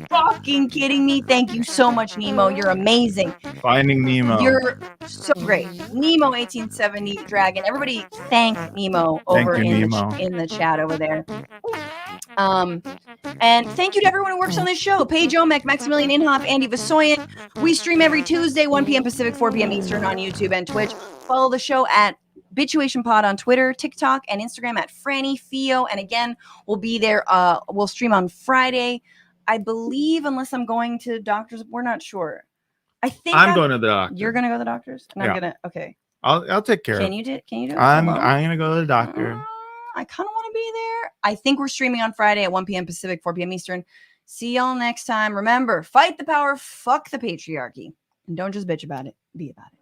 Speaker 1: fucking kidding me? Thank you so much, Nemo. You're amazing.
Speaker 2: Finding Nemo.
Speaker 1: You're so great. Nemo1870 Dragon. Everybody thank Nemo over
Speaker 2: Thank you,
Speaker 1: in
Speaker 2: Nemo.
Speaker 1: the chat over there. And thank you to everyone who works on this show. Paige, Oamek, Maximillien, Inhoff, Andy Vasoyan. We stream every Tuesday, 1 p.m. Pacific, 4 p.m. Eastern on YouTube and Twitch. Follow the show at Bitchuation Pod on Twitter, TikTok, and Instagram at Franny Fio. And again, we'll be there. We'll stream on Friday, I believe, unless I'm going to doctors. We're not sure. I think
Speaker 2: I'm going to the doctor.
Speaker 1: You're gonna go to the doctors, and
Speaker 2: Yeah.
Speaker 1: I'm gonna. Okay.
Speaker 2: I'll take care of
Speaker 1: Can
Speaker 2: it.
Speaker 1: you do it?
Speaker 2: I'm
Speaker 1: Hello?
Speaker 2: gonna go to the doctor.
Speaker 1: I kind of want to be there. I think we're streaming on Friday at 1 p.m. Pacific, 4 p.m. Eastern. See y'all next time. Remember, fight the power, fuck the patriarchy, and don't just bitch about it. Be about it.